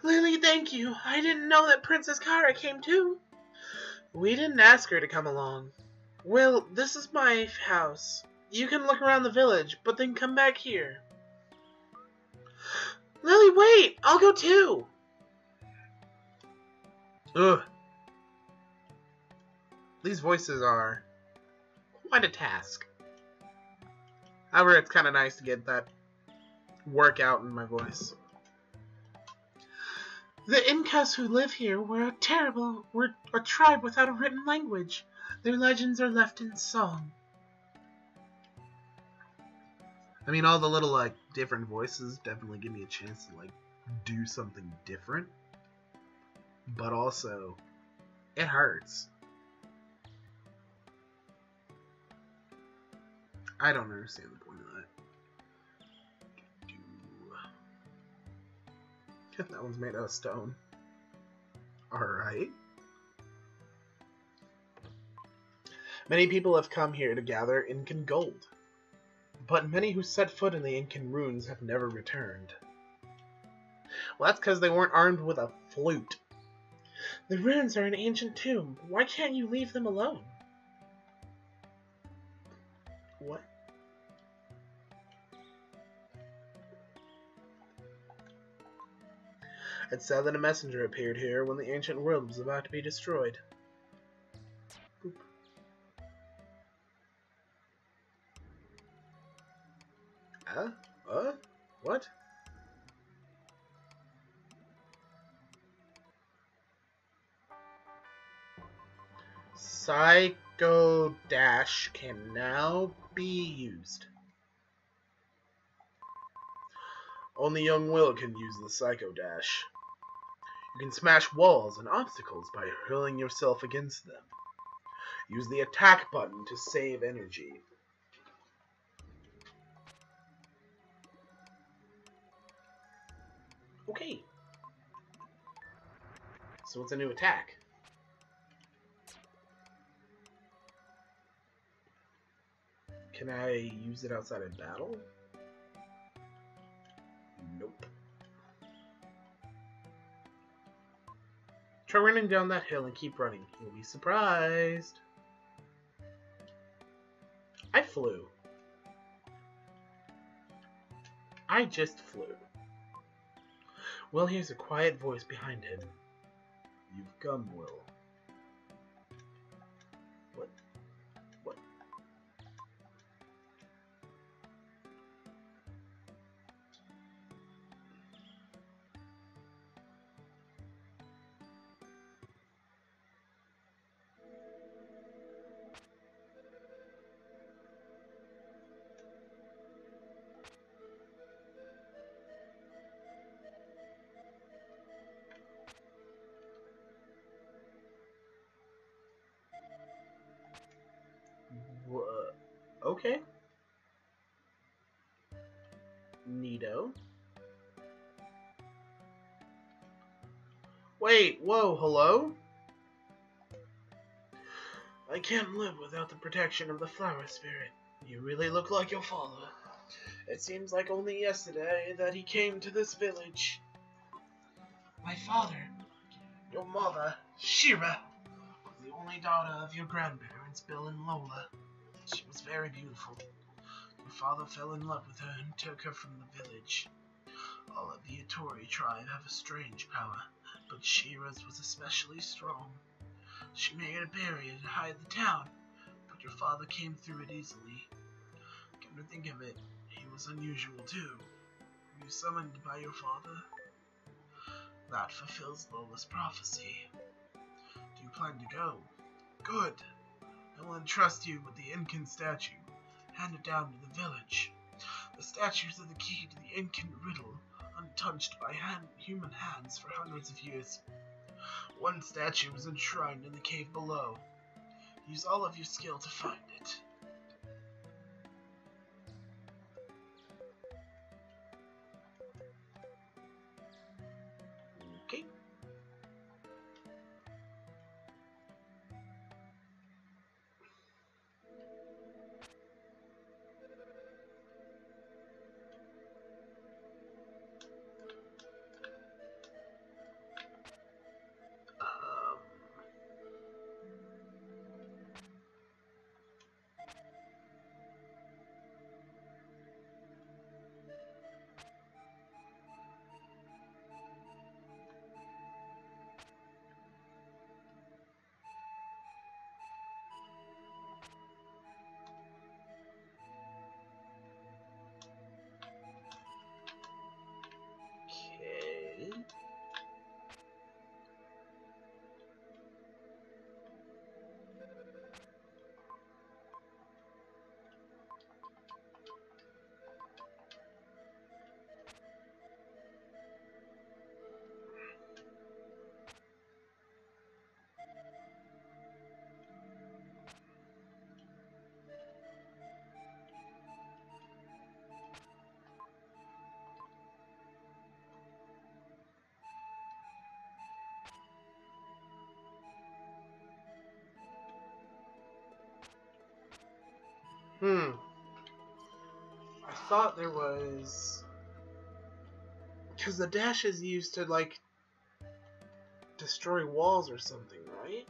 Lily, thank you. I didn't know that Princess Kara came too. We didn't ask her to come along. Well, this is my house. You can look around the village, but then come back here. Lily, wait! I'll go too! Ugh. These voices are quite a task. However, it's kind of nice to get that workout in my voice. The Incas who live here were a tribe without a written language. Their legends are left in song. I mean, all the little, like, different voices definitely give me a chance to, like, do something different. But also, it hurts. I don't understand the point of that. That one's made out of stone. Alright. Many people have come here to gather Incan gold. but many who set foot in the Incan ruins have never returned. Well, that's because they weren't armed with a flute. The ruins are an ancient tomb. Why can't you leave them alone? What? It said that a messenger appeared here when the ancient world was about to be destroyed. Boop. What? Psycho Dash can now be used. Only young Will can use the Psycho Dash. You can smash walls and obstacles by hurling yourself against them. Use the attack button to save energy. Okay. So what's a new attack? Can I use it outside of battle? Nope. Try running down that hill and keep running. You'll be surprised. I flew. I just flew. Will hears a quiet voice behind him. You've come, Will. What? What? Okay. Neato. Wait, whoa, hello? I can't live without the protection of the flower spirit. You really look like your father. It seems like only yesterday that he came to this village. My father, your mother, Shira, was the only daughter of your grandparents, Bill and Lola. She was very beautiful. Your father fell in love with her and took her from the village. All of the Itori tribe have a strange power, but Shira's was especially strong. She made a barrier to hide the town, but your father came through it easily. Come to think of it, he was unusual too. Were you summoned by your father? That fulfills Lola's prophecy. Do you plan to go? Good. I will entrust you with the Incan statue. Hand it down to the village. The statues are the key to the Incan riddle, untouched by human hands for hundreds of years. One statue is enshrined in the cave below. Use all of your skill to find it. Okay. Okay. thought there was... Because the dash is used to, like, destroy walls or something, right?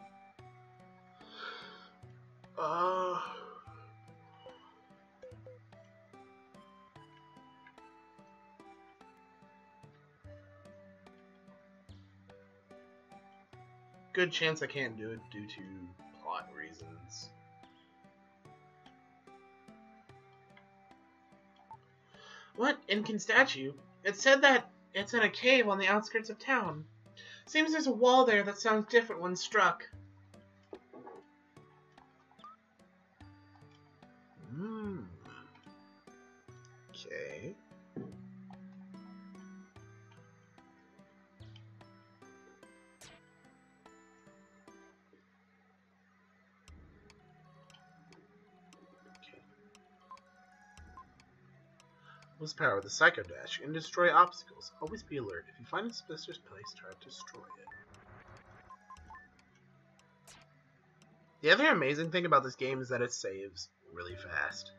Good chance I can't do it due to plot reasons. What? Incan statue? It said that it's in a cave on the outskirts of town. Seems there's a wall there that sounds different when struck. Okay. Use power the Psycho Dash and destroy obstacles. Always be alert. If you find a suspicious place, try to destroy it. The other amazing thing about this game is that it saves really fast.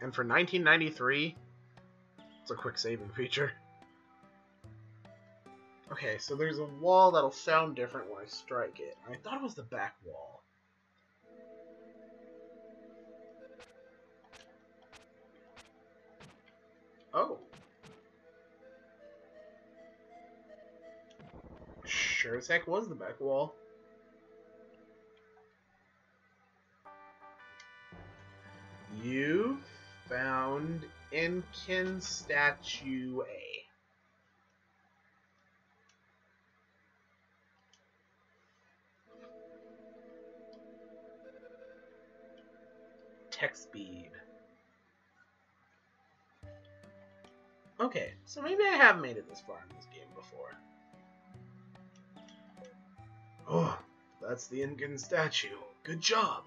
And for 1993, it's a quick saving feature. Okay, so there's a wall that'll sound different when I strike it. I thought it was the back wall. Oh. Sure as heck was the back wall. You found Incan Statue A. Tech speed. Okay, so maybe I have made it this far in this game before. Oh, that's the Incan statue. Good job.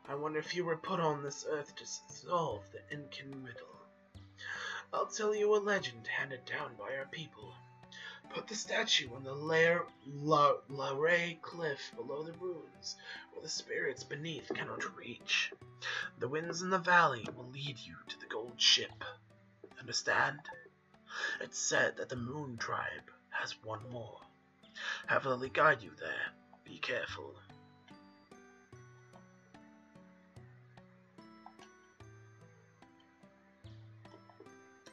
I wonder if you were put on this earth to solve the Incan riddle. I'll tell you a legend handed down by our people. Put the statue on the Laray cliff below the ruins, where the spirits beneath cannot reach. The winds in the valley will lead you to the gold ship. Understand? It's said that the Moon Tribe has one more. Have Lily guide you there. Be careful.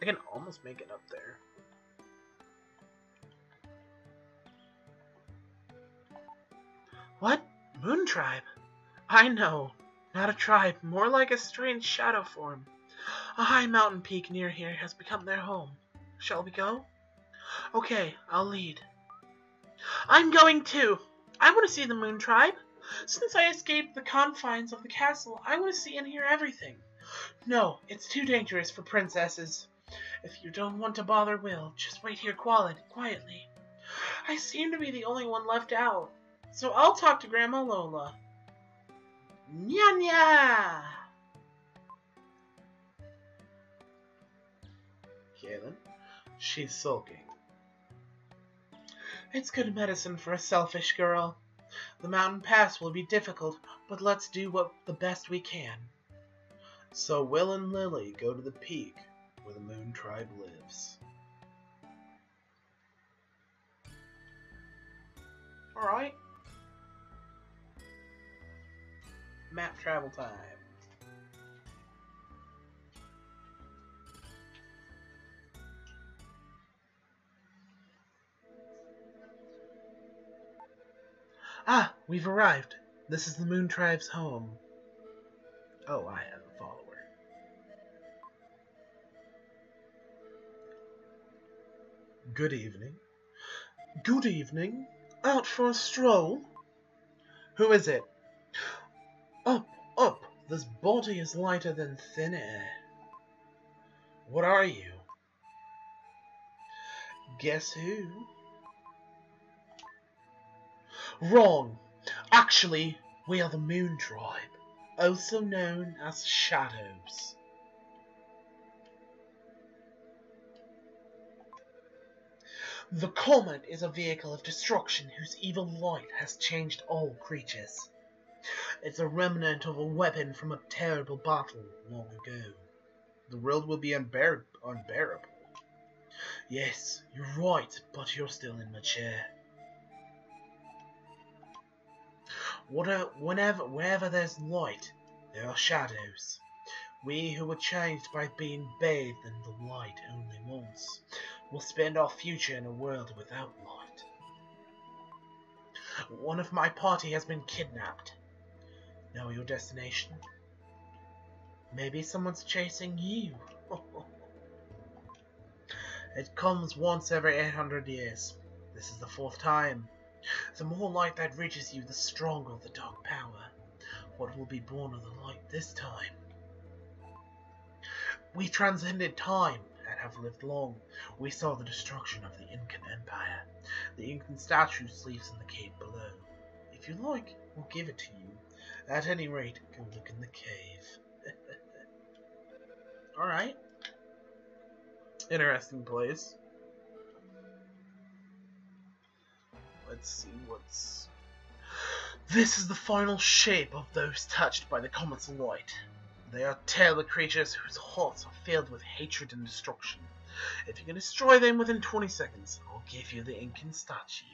I can almost make it up there. What? Moon Tribe? I know. Not a tribe, more like a strange shadow form. A high mountain peak near here has become their home. Shall we go? Okay, I'll lead. I'm going too. I want to see the Moon Tribe. Since I escaped the confines of the castle, I want to see and hear everything. No, it's too dangerous for princesses. If you don't want to bother Will, just wait here quietly. I seem to be the only one left out, so I'll talk to Grandma Lola. Nya nya! Kaylin? She's sulking. It's good medicine for a selfish girl. The mountain pass will be difficult, but let's do the best we can. So Will and Lily go to the peak where the Moon Tribe lives. Alright. Map travel time. Ah, we've arrived. This is the Moon Tribe's home. Oh, I have a follower. Good evening. Good evening. Out for a stroll? Who is it? Up. This body is lighter than thin air. What are you? Guess who? Wrong. Actually, we are the Moon Tribe, also known as Shadows. The comet is a vehicle of destruction whose evil light has changed all creatures. It's a remnant of a weapon from a terrible battle long ago. The world will be unbearable. Yes, you're right, but you're still in my chair. Wherever there's light, there are shadows. We who were changed by being bathed in the light only once will spend our future in a world without light. One of my party has been kidnapped. Know your destination? Maybe someone's chasing you. It comes once every 800 years. This is the 4th time. The more light that reaches you, the stronger the dark power. What will be born of the light this time? We transcended time and have lived long. We saw the destruction of the Incan Empire. The Incan statue sleeps in the cave below. If you like, we'll give it to you. At any rate, go look in the cave. Alright. Interesting place. Let's see what's... This is the final shape of those touched by the comet's light. They are terrible creatures whose hearts are filled with hatred and destruction. If you can destroy them within 20 seconds, I'll give you the Incan statue.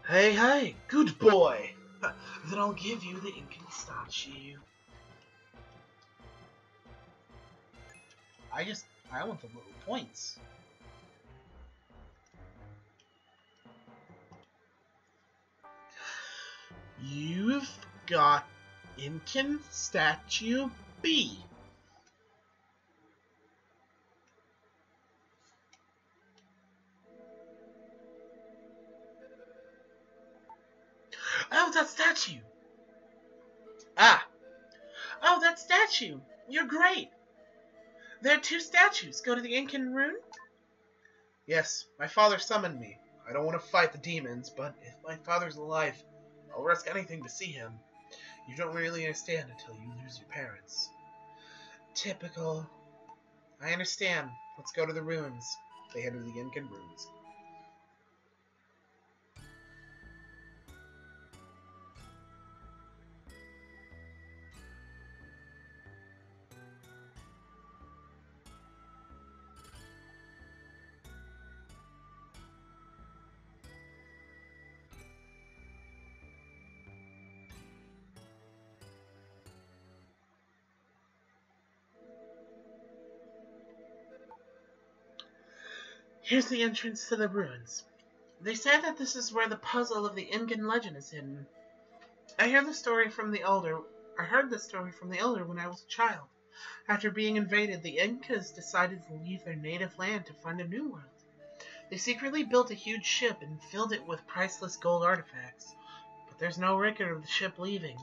Hey, good boy. Then I'll give you the Incan statue. I want the little points. You've got Incan statue B. Oh, that statue! Ah! Oh, that statue! You're great! There are 2 statues. Go to the Incan rune? Yes, my father summoned me. I don't want to fight the demons, but if my father's alive, I'll risk anything to see him. You don't really understand until you lose your parents. Typical. I understand. Let's go to the ruins. They head to the Incan ruins. Here's the entrance to the ruins. They say that this is where the puzzle of the Incan legend is hidden. I heard the story from the elder when I was a child. After being invaded, the Incas decided to leave their native land to find a new world. They secretly built a huge ship and filled it with priceless gold artifacts, but there's no record of the ship leaving.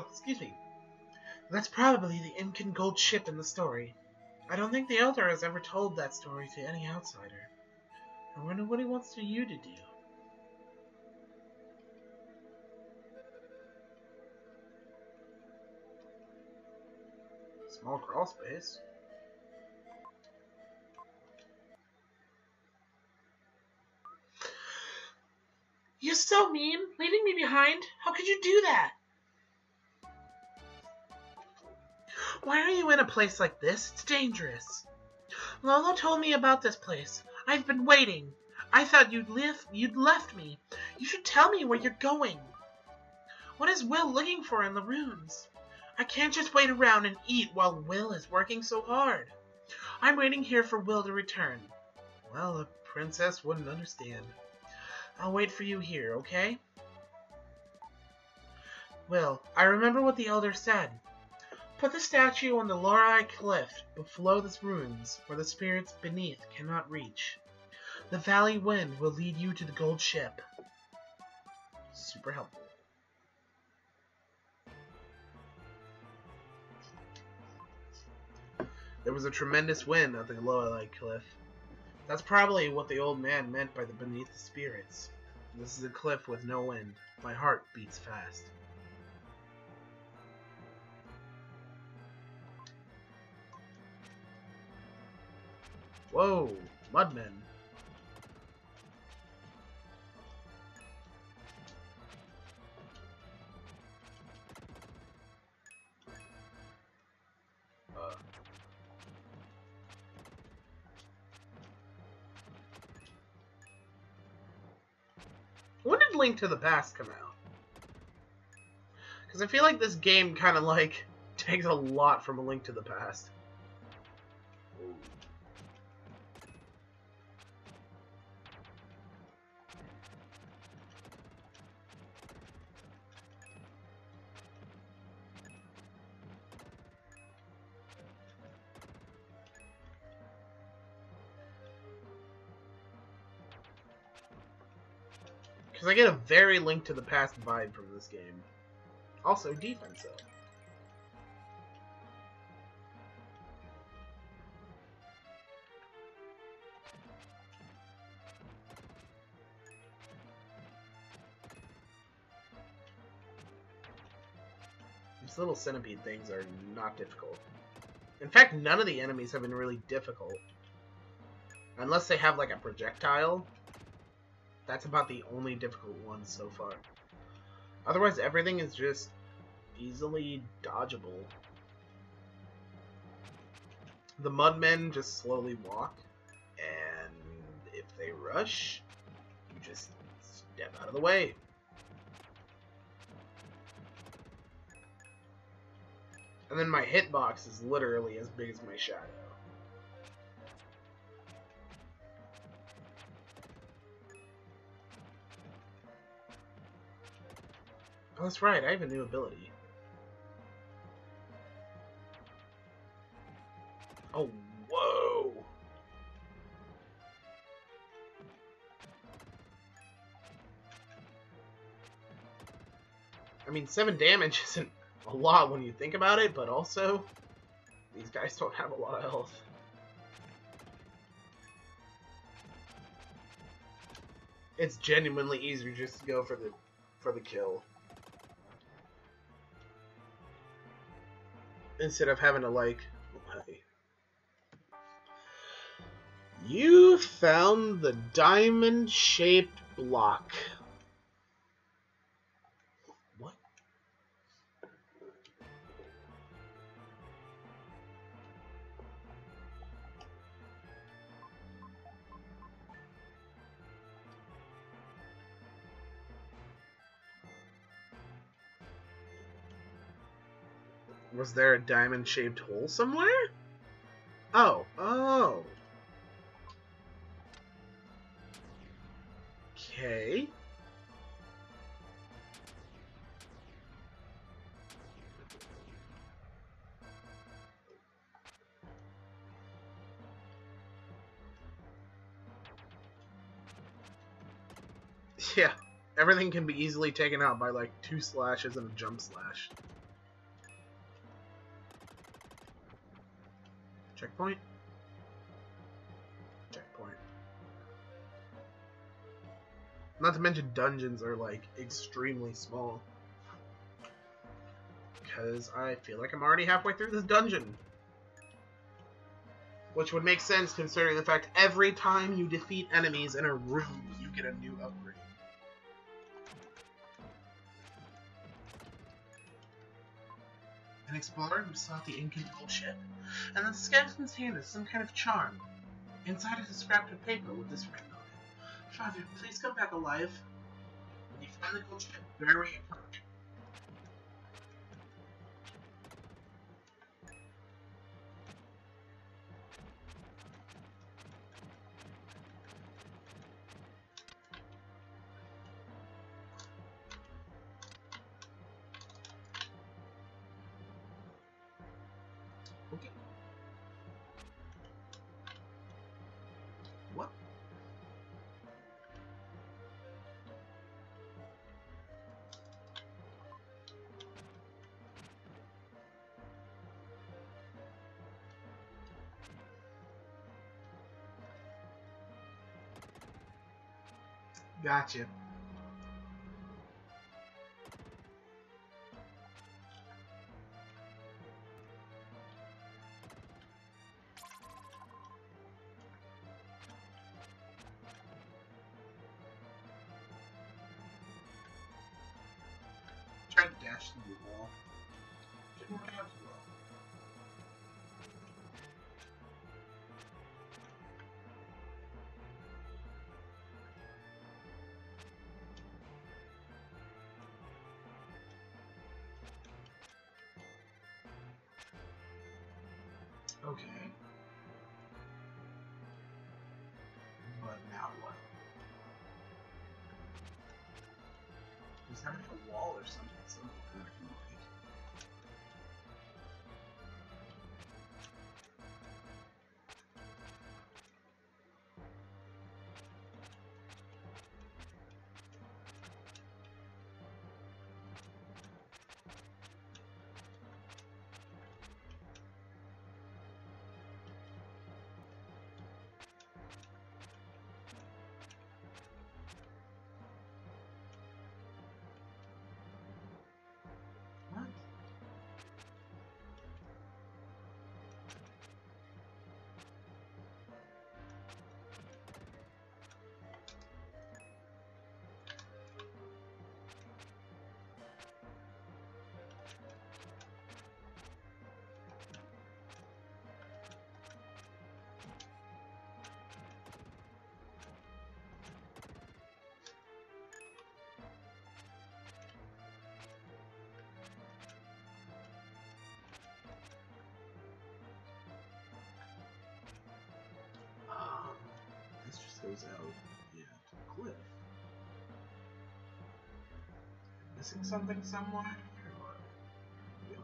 Excuse me. That's probably the Incan gold ship in the story. I don't think the Elder has ever told that story to any outsider. I wonder what he wants you to do. Small crawl space. You're so mean, leaving me behind. How could you do that? Why are you in a place like this? It's dangerous. Lolo told me about this place. I've been waiting. I thought you'd left me. You should tell me where you're going. What is Will looking for in the ruins? I can't just wait around and eat while Will is working so hard. I'm waiting here for Will to return. Well, the princess wouldn't understand. I'll wait for you here, okay? Will, I remember what the Elder said. Put the statue on the Lorai cliff below the ruins, where the spirits beneath cannot reach. The valley wind will lead you to the gold ship. Super helpful. There was a tremendous wind at the Lorai cliff. That's probably what the old man meant by the beneath the spirits. This is a cliff with no end. My heart beats fast. Whoa, mudmen. When did Link to the Past come out? Because I feel like this game kind of like takes a lot from A Link to the Past. Because I get a very Link to the Past vibe from this game. Also, defensive. These little centipede things are not difficult. In fact, none of the enemies have been really difficult. Unless they have like a projectile. That's about the only difficult one so far. Otherwise, everything is just easily dodgeable. The mudmen just slowly walk, and if they rush, you just step out of the way. And then my hitbox is literally as big as my shadow. Oh, that's right, I have a new ability. Oh, whoa! I mean, 7 damage isn't a lot when you think about it, but also, these guys don't have a lot of health. It's genuinely easier just to go for the kill. Instead of having to, like... Hey. You found the diamond-shaped block. What? Was there a diamond-shaped hole somewhere? Oh. Oh. Okay. Yeah. Everything can be easily taken out by like 2 slashes and a jump slash. Checkpoint? Checkpoint. Not to mention dungeons are like extremely small. Because I feel like I'm already halfway through this dungeon. Which would make sense considering the fact every time you defeat enemies in a room, you get a new upgrade. An explorer who sought the ancient gold ship, and the skeleton's hand is some kind of charm. Inside is a scrap of paper with this written on it. Father, please come back alive. When you find the gold ship, bury it. Okay. What? Gotcha. Tried to dash through the wall. Didn't work out too well. Okay. But now what? There's gotta be a wall or something. Something that I can break. What? This just goes out, yeah, to the cliff. Missing something somewhere? Or what? Yep.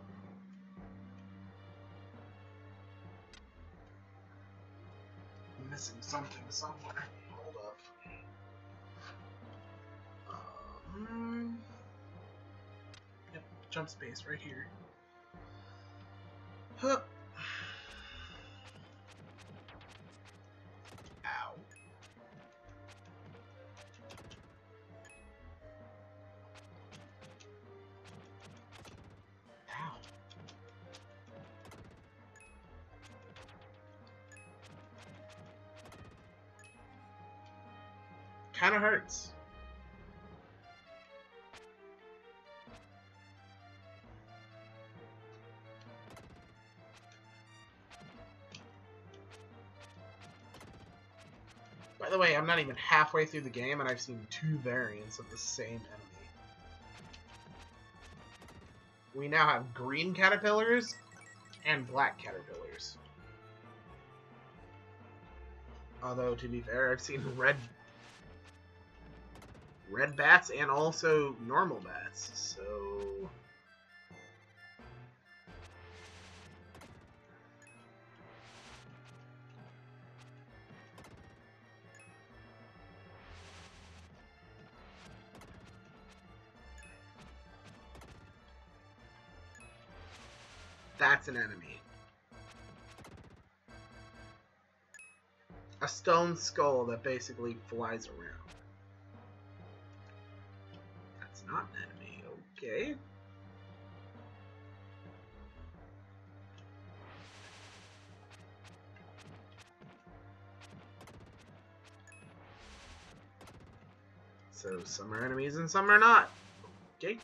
Missing something somewhere. Hold up. Yep, jump space right here. Huh. Ow. Ow. Kinda hurts. By the way, I'm not even halfway through the game and I've seen 2 variants of the same enemy. We now have green caterpillars and black caterpillars. Although, to be fair, I've seen red bats and also normal bats, so... That's an enemy. A stone skull that basically flies around. That's not an enemy, okay. So some are enemies and some are not. Okay.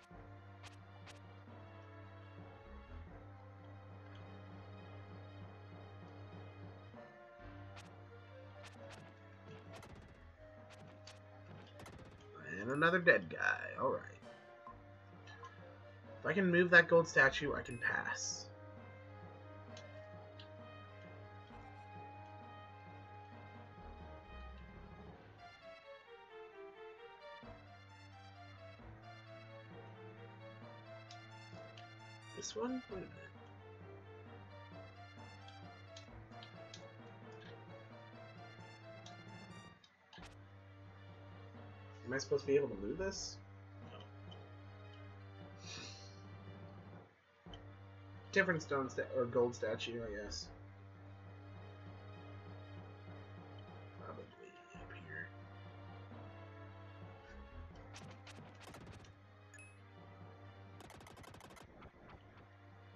And another dead guy. Alright. If I can move that gold statue, I can pass. This one? Wait a minute. Am I supposed to be able to move this? No. Different stone or gold statue, I guess. Probably up here.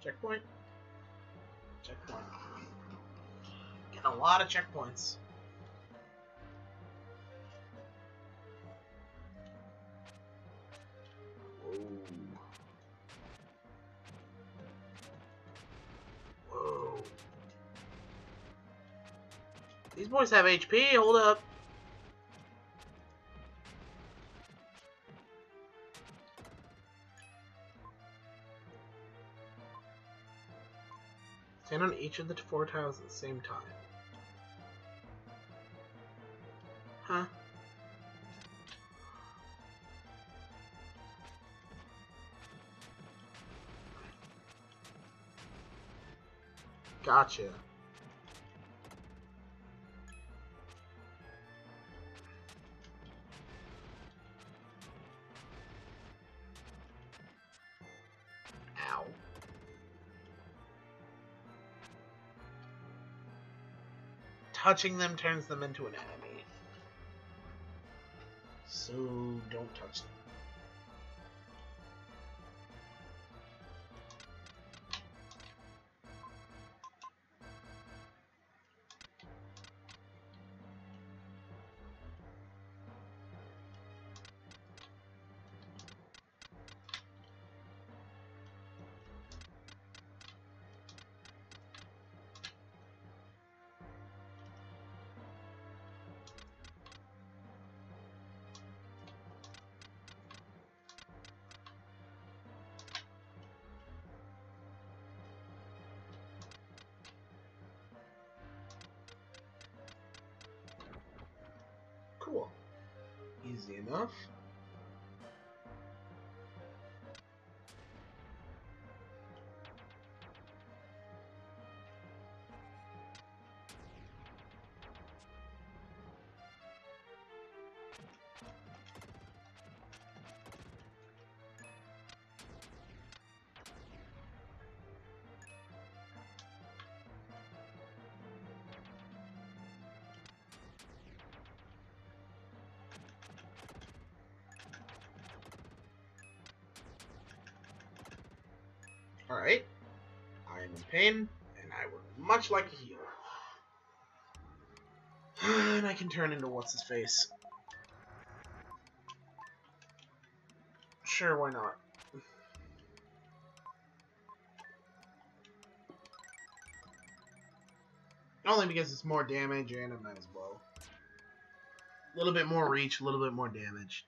Checkpoint. Checkpoint. Getting a lot of checkpoints. Whoa. Whoa. These boys have HP. Hold up. Stand on each of the 4 tiles at the same time. Huh? Gotcha. Ow. Touching them turns them into an enemy. So don't touch them. Cool. Easy enough. Alright. I am in pain, and I would much like to heal. And I can turn into what's-his-face. Sure, why not? Only because it's more damage, and I might as well. A little bit more reach, a little bit more damage.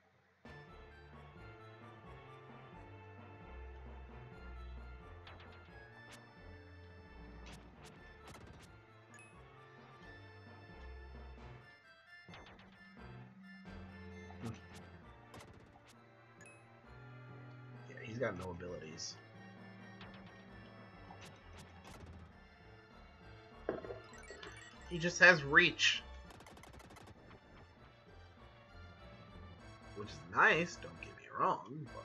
Yeah, he's got no abilities. He just has reach. Which is nice, don't get me wrong, but...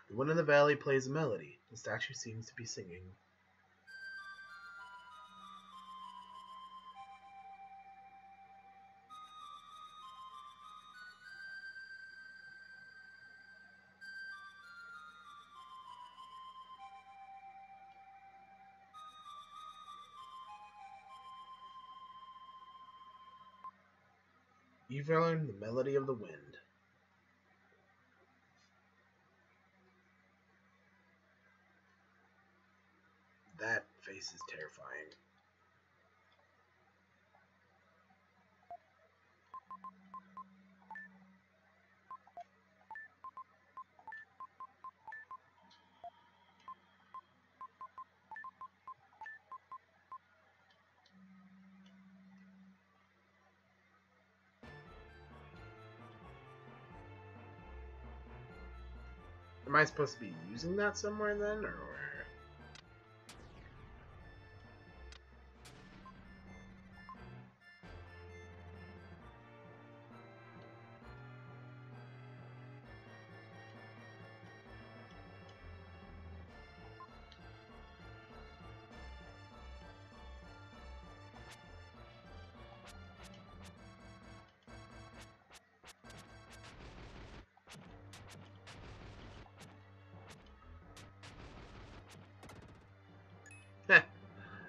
The wind in the valley plays a melody. The statue seems to be singing. You've learned the melody of the wind. That face is terrifying. Am I supposed to be using that somewhere then, or?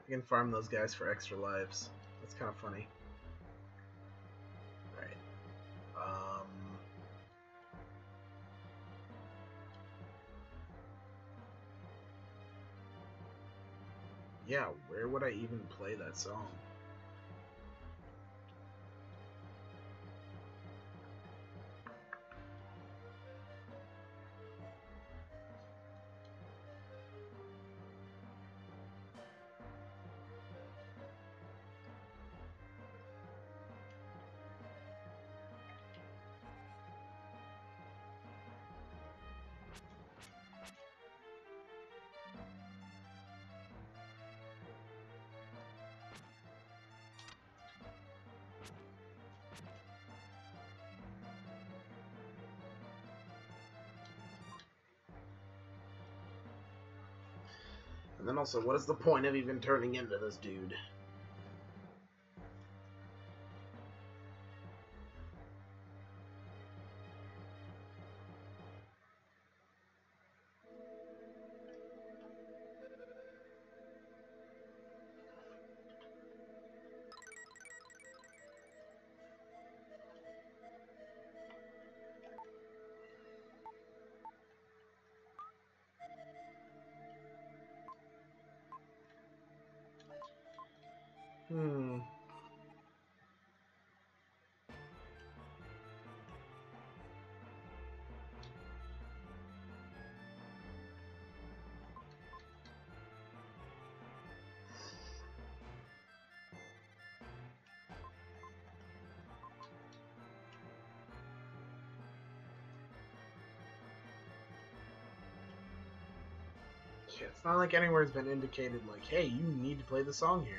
I can farm those guys for extra lives. That's kind of funny. Right. Yeah, where would I even play that song? And then also, what is the point of even turning into this dude? Hmm. Yeah, it's not like anywhere's been indicated like, hey, you need to play the song here.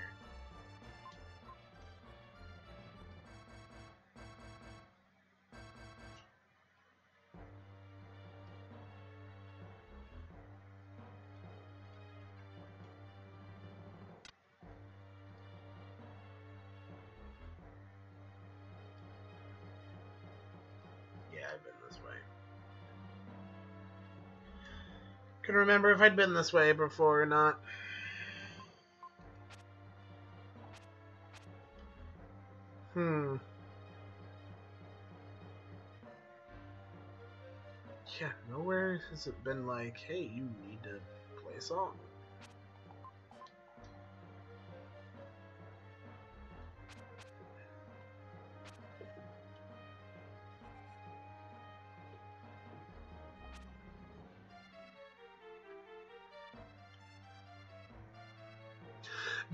Yeah, I've been this way. Couldn't remember if I'd been this way before or not. Yeah, nowhere has it been like, hey, you need to play a song.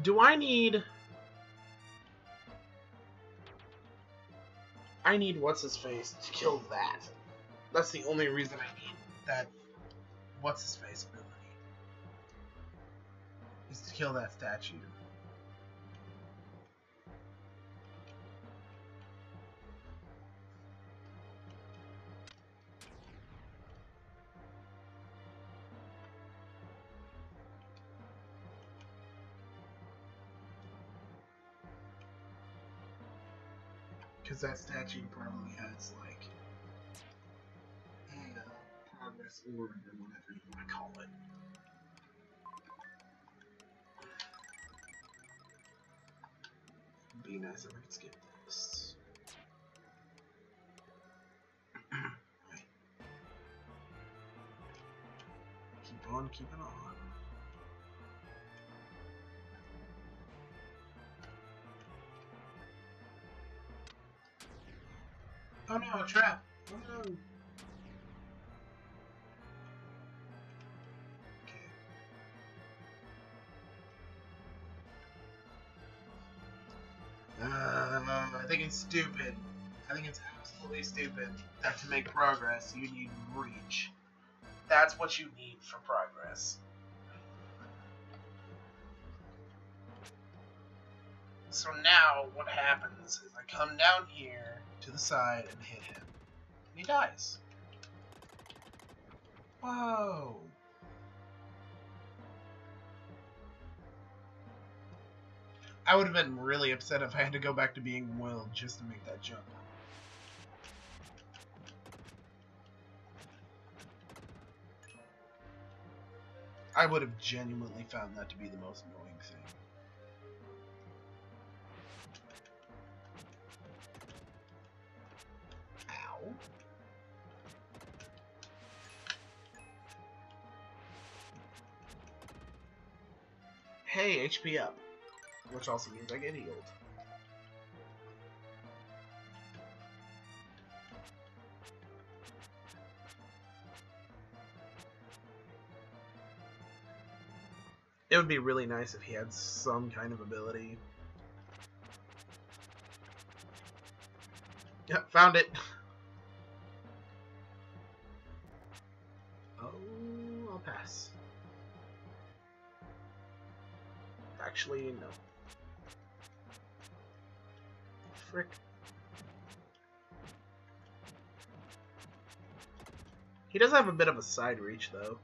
Do I need... I need what's-his-face to kill that. That's the only reason I need that what's-his-face ability. Is to kill that statue. Because that statue probably has, like, a progress orb or whatever you want to call it. Be nice if I could skip this. Right. Keep on keeping on. Oh no, a trap! Oh no! Okay. I think it's stupid. I think it's absolutely stupid that to make progress you need reach. That's what you need for progress. So now what happens is I come down here to the side and hit him. And he dies. Whoa. I would have been really upset if I had to go back to being willed just to make that jump. I would have genuinely found that to be the most annoying thing. Hey, HP up. Which also means I get healed. It would be really nice if he had some kind of ability. Yep, found it. Oh, I'll pass. Actually, no. Frick. He does have a bit of a side reach, though.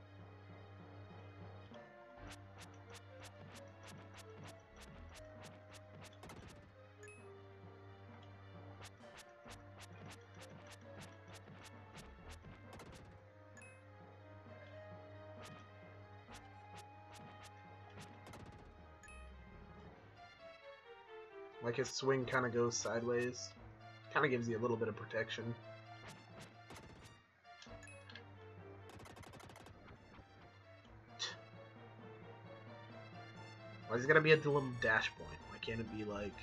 Like his swing kind of goes sideways. Kind of gives you a little bit of protection. Why is it gotta be at the little dash point? Why can't it be like...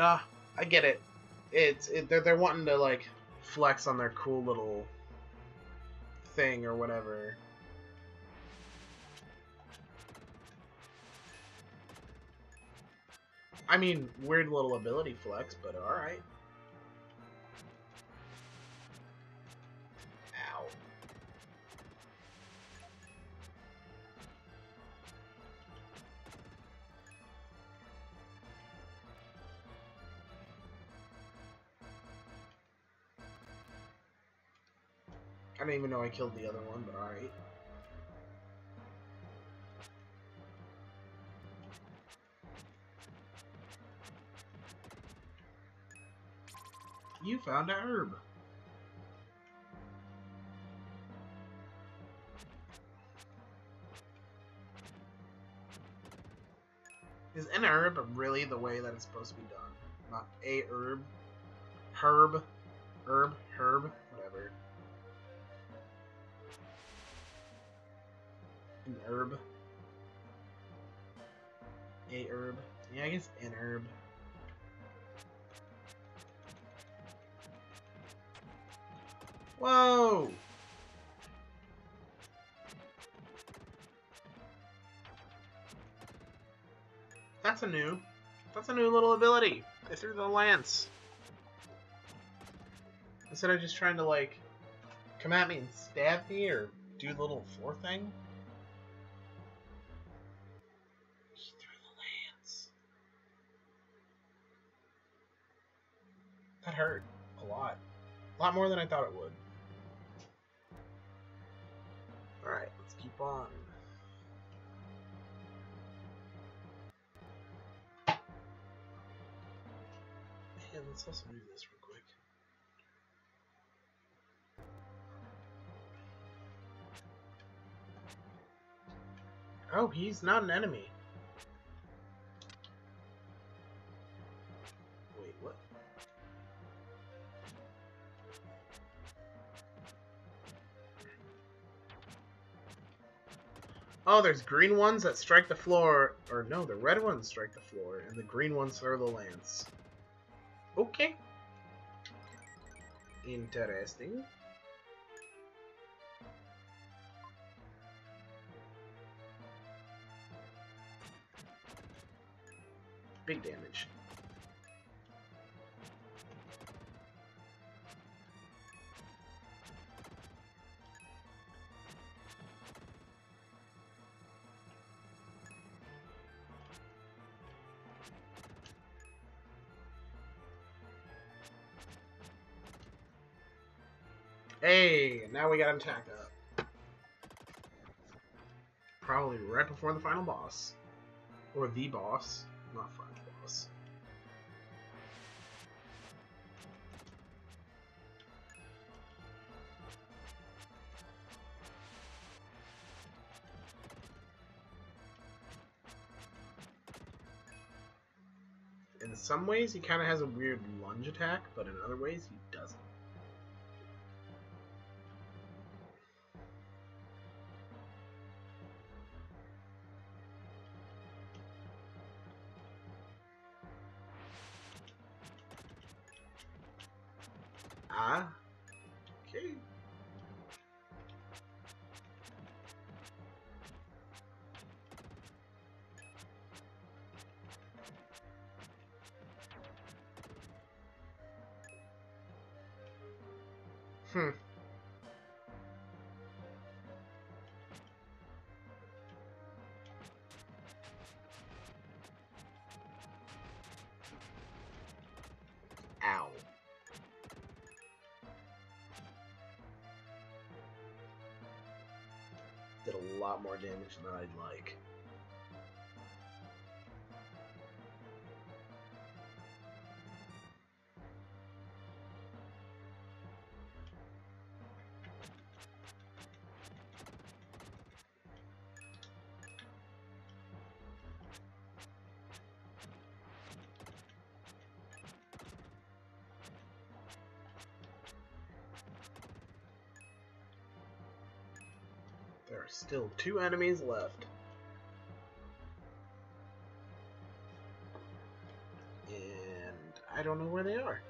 I get it. They're wanting to like flex on their cool little thing or whatever. I mean, weird little ability flex, but alright. Ow. I didn't even know I killed the other one, but alright. You found a herb. Is an herb really the way that it's supposed to be done? Not a herb? Herb? Herb? Herb? Whatever. An herb? A herb? Yeah, I guess an herb. Whoa! That's a new little ability. They threw the lance. Instead of just trying to like come at me and stab me or do the little four thing. He threw the lance. That hurt a lot. A lot more than I thought it would. Alright, let's keep on. And let's also do this real quick. Oh, he's not an enemy. Wait, what? Oh, there's green ones that strike the floor. Or no, the red ones strike the floor, and the green ones throw the lance. Okay. Interesting. Big damage. Hey, now we got him tacked up. Probably right before the final boss. Or the boss. Not final boss. In some ways, he kind of has a weird lunge attack, but in other ways, he doesn't. Ah. Okay. Hmm. Ow. Did a lot more damage than I'd like. There are still 2 enemies left. And I don't know where they are.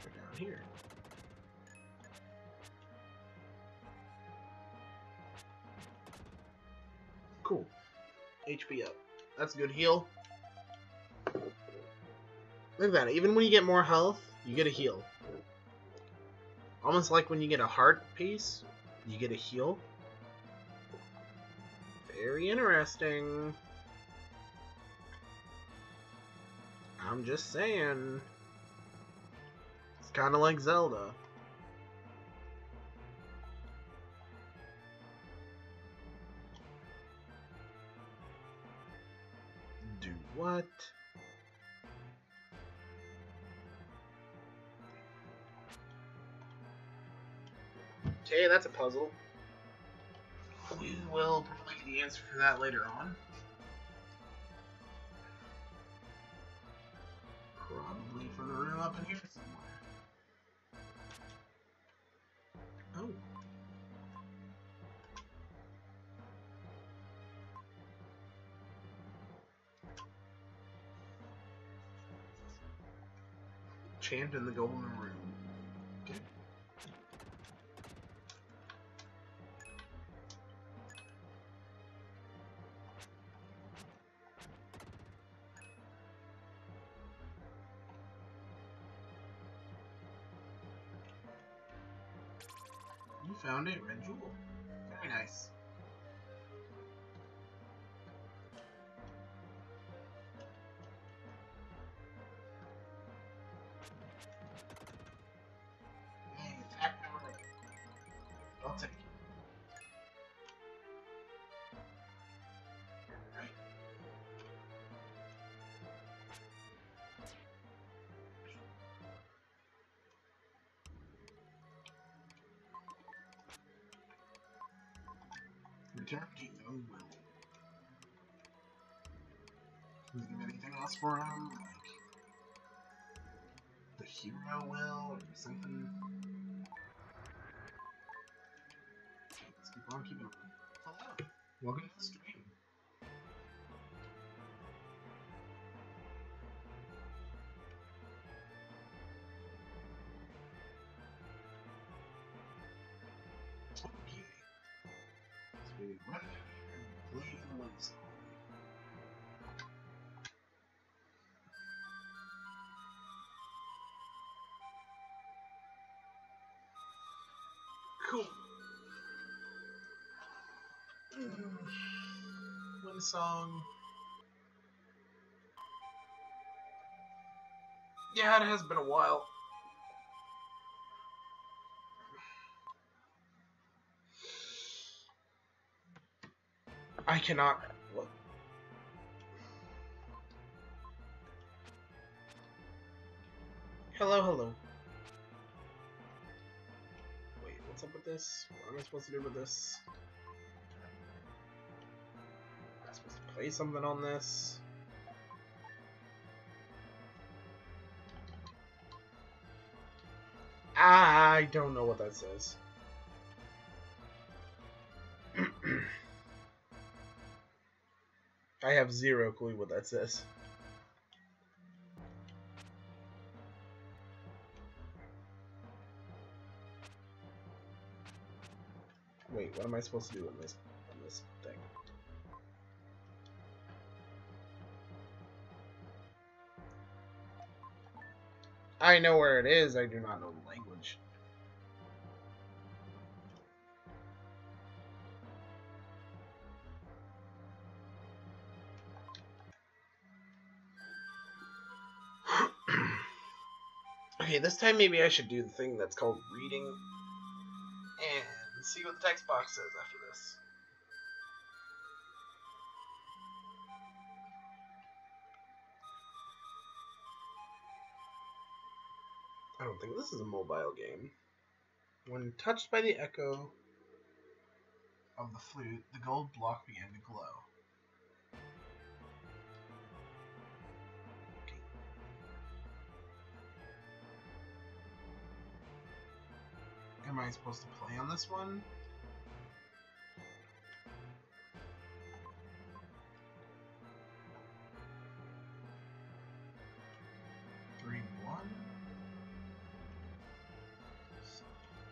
They're down here. Cool. HP up. That's a good heal. Look at that. Even when you get more health, you get a heal. Almost like when you get a heart piece, you get a heal. Very interesting. I'm just saying. It's kind of like Zelda. Do what? Okay, that's a puzzle. We will probably get the answer for that later on. Probably from the room up in here somewhere. Oh. Chant in the golden room. Okay. You found a red jewel. Very nice. Hey, attack power up. I'll take it. Alright. Return to your will. Is there anything else for him? Like the hero will or something? Let's keep on keeping on. Hello. Welcome to the stream. Okay. So we run out here and play the one song. Cool. One song. Yeah, it has been a while. I cannot. What? Hello, hello. Wait, what's up with this? What am I supposed to do with this? Am I supposed to play something on this? I don't know what that says. I have zero clue what that says. Wait, what am I supposed to do in this thing? I know where it is, I do not know the language. Okay, this time maybe I should do the thing that's called reading and see what the text box says after this. I don't think this is a mobile game. When touched by the echo of the flute, the gold block began to glow. Am I supposed to play on this one? Three, one. So,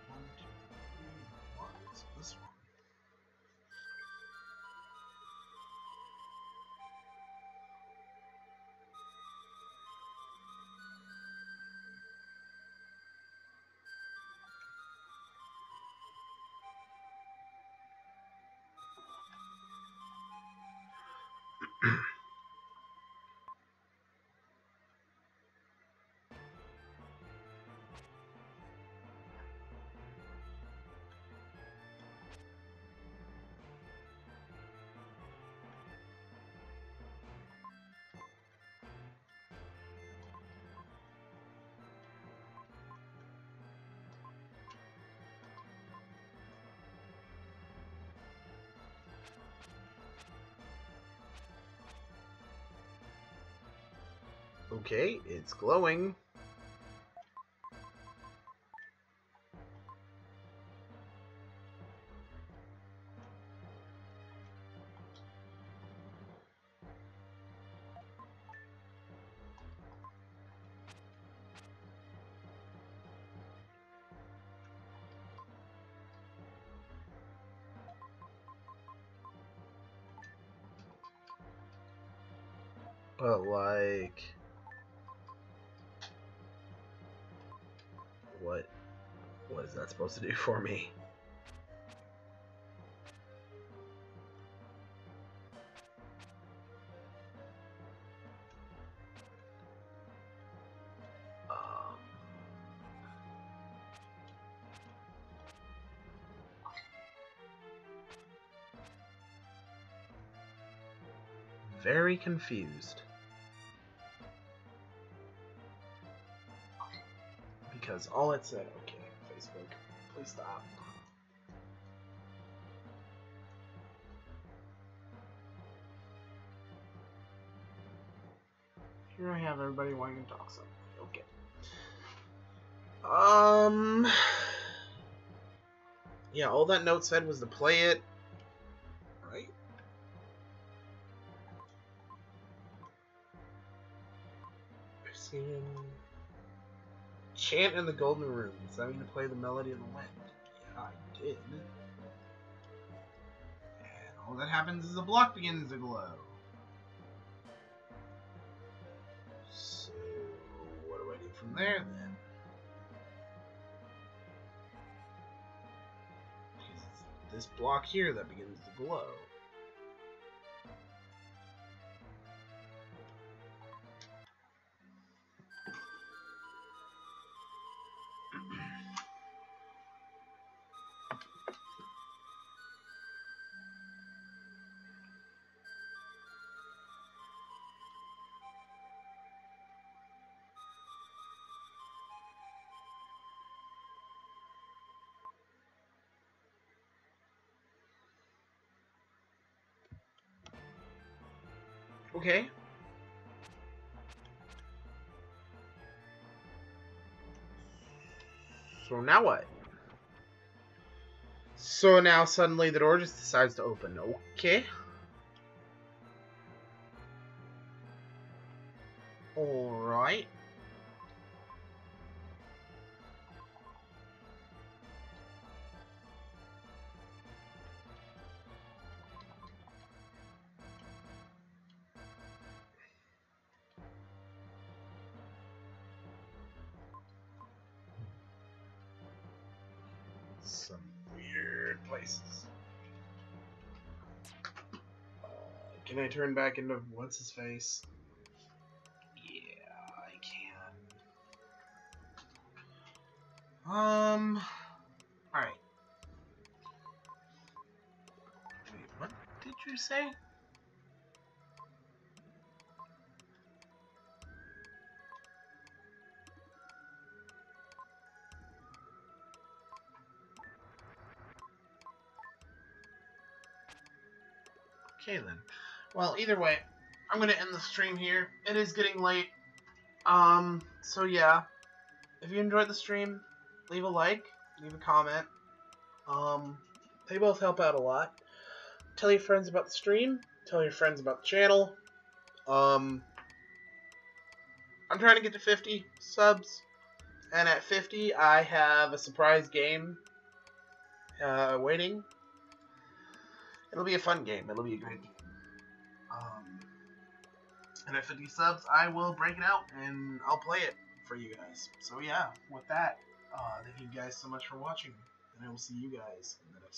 1, 2, 3, 1. So this one. Okay, it's glowing. But like, what is that supposed to do for me? Very confused. Because all it said, okay, Facebook, please stop. Here I have everybody wanting to talk something. Okay. Yeah, all that note said was to play it, right? Seeing chant in the golden room. Does that mean to play the melody of the wind? Yeah, I did. And all that happens is the block begins to glow. So, what do I do from there then? Because it's this block here that begins to glow. Okay. So now what? So now suddenly the door just decides to open. Okay. might. Some weird places. Can I turn back into what's his face? Yeah, I can. Alright. Wait, what did you say? Okay then. Well, either way, I'm gonna end the stream here. It is getting late. So yeah. If you enjoyed the stream, leave a like, leave a comment. They both help out a lot. Tell your friends about the stream. Tell your friends about the channel. I'm trying to get to 50 subs. And at 50, I have a surprise game waiting. It'll be a fun game. It'll be a great game. And at 50 subs, I will break it out and I'll play it for you guys. So yeah, with that, thank you guys so much for watching. And I will see you guys in the next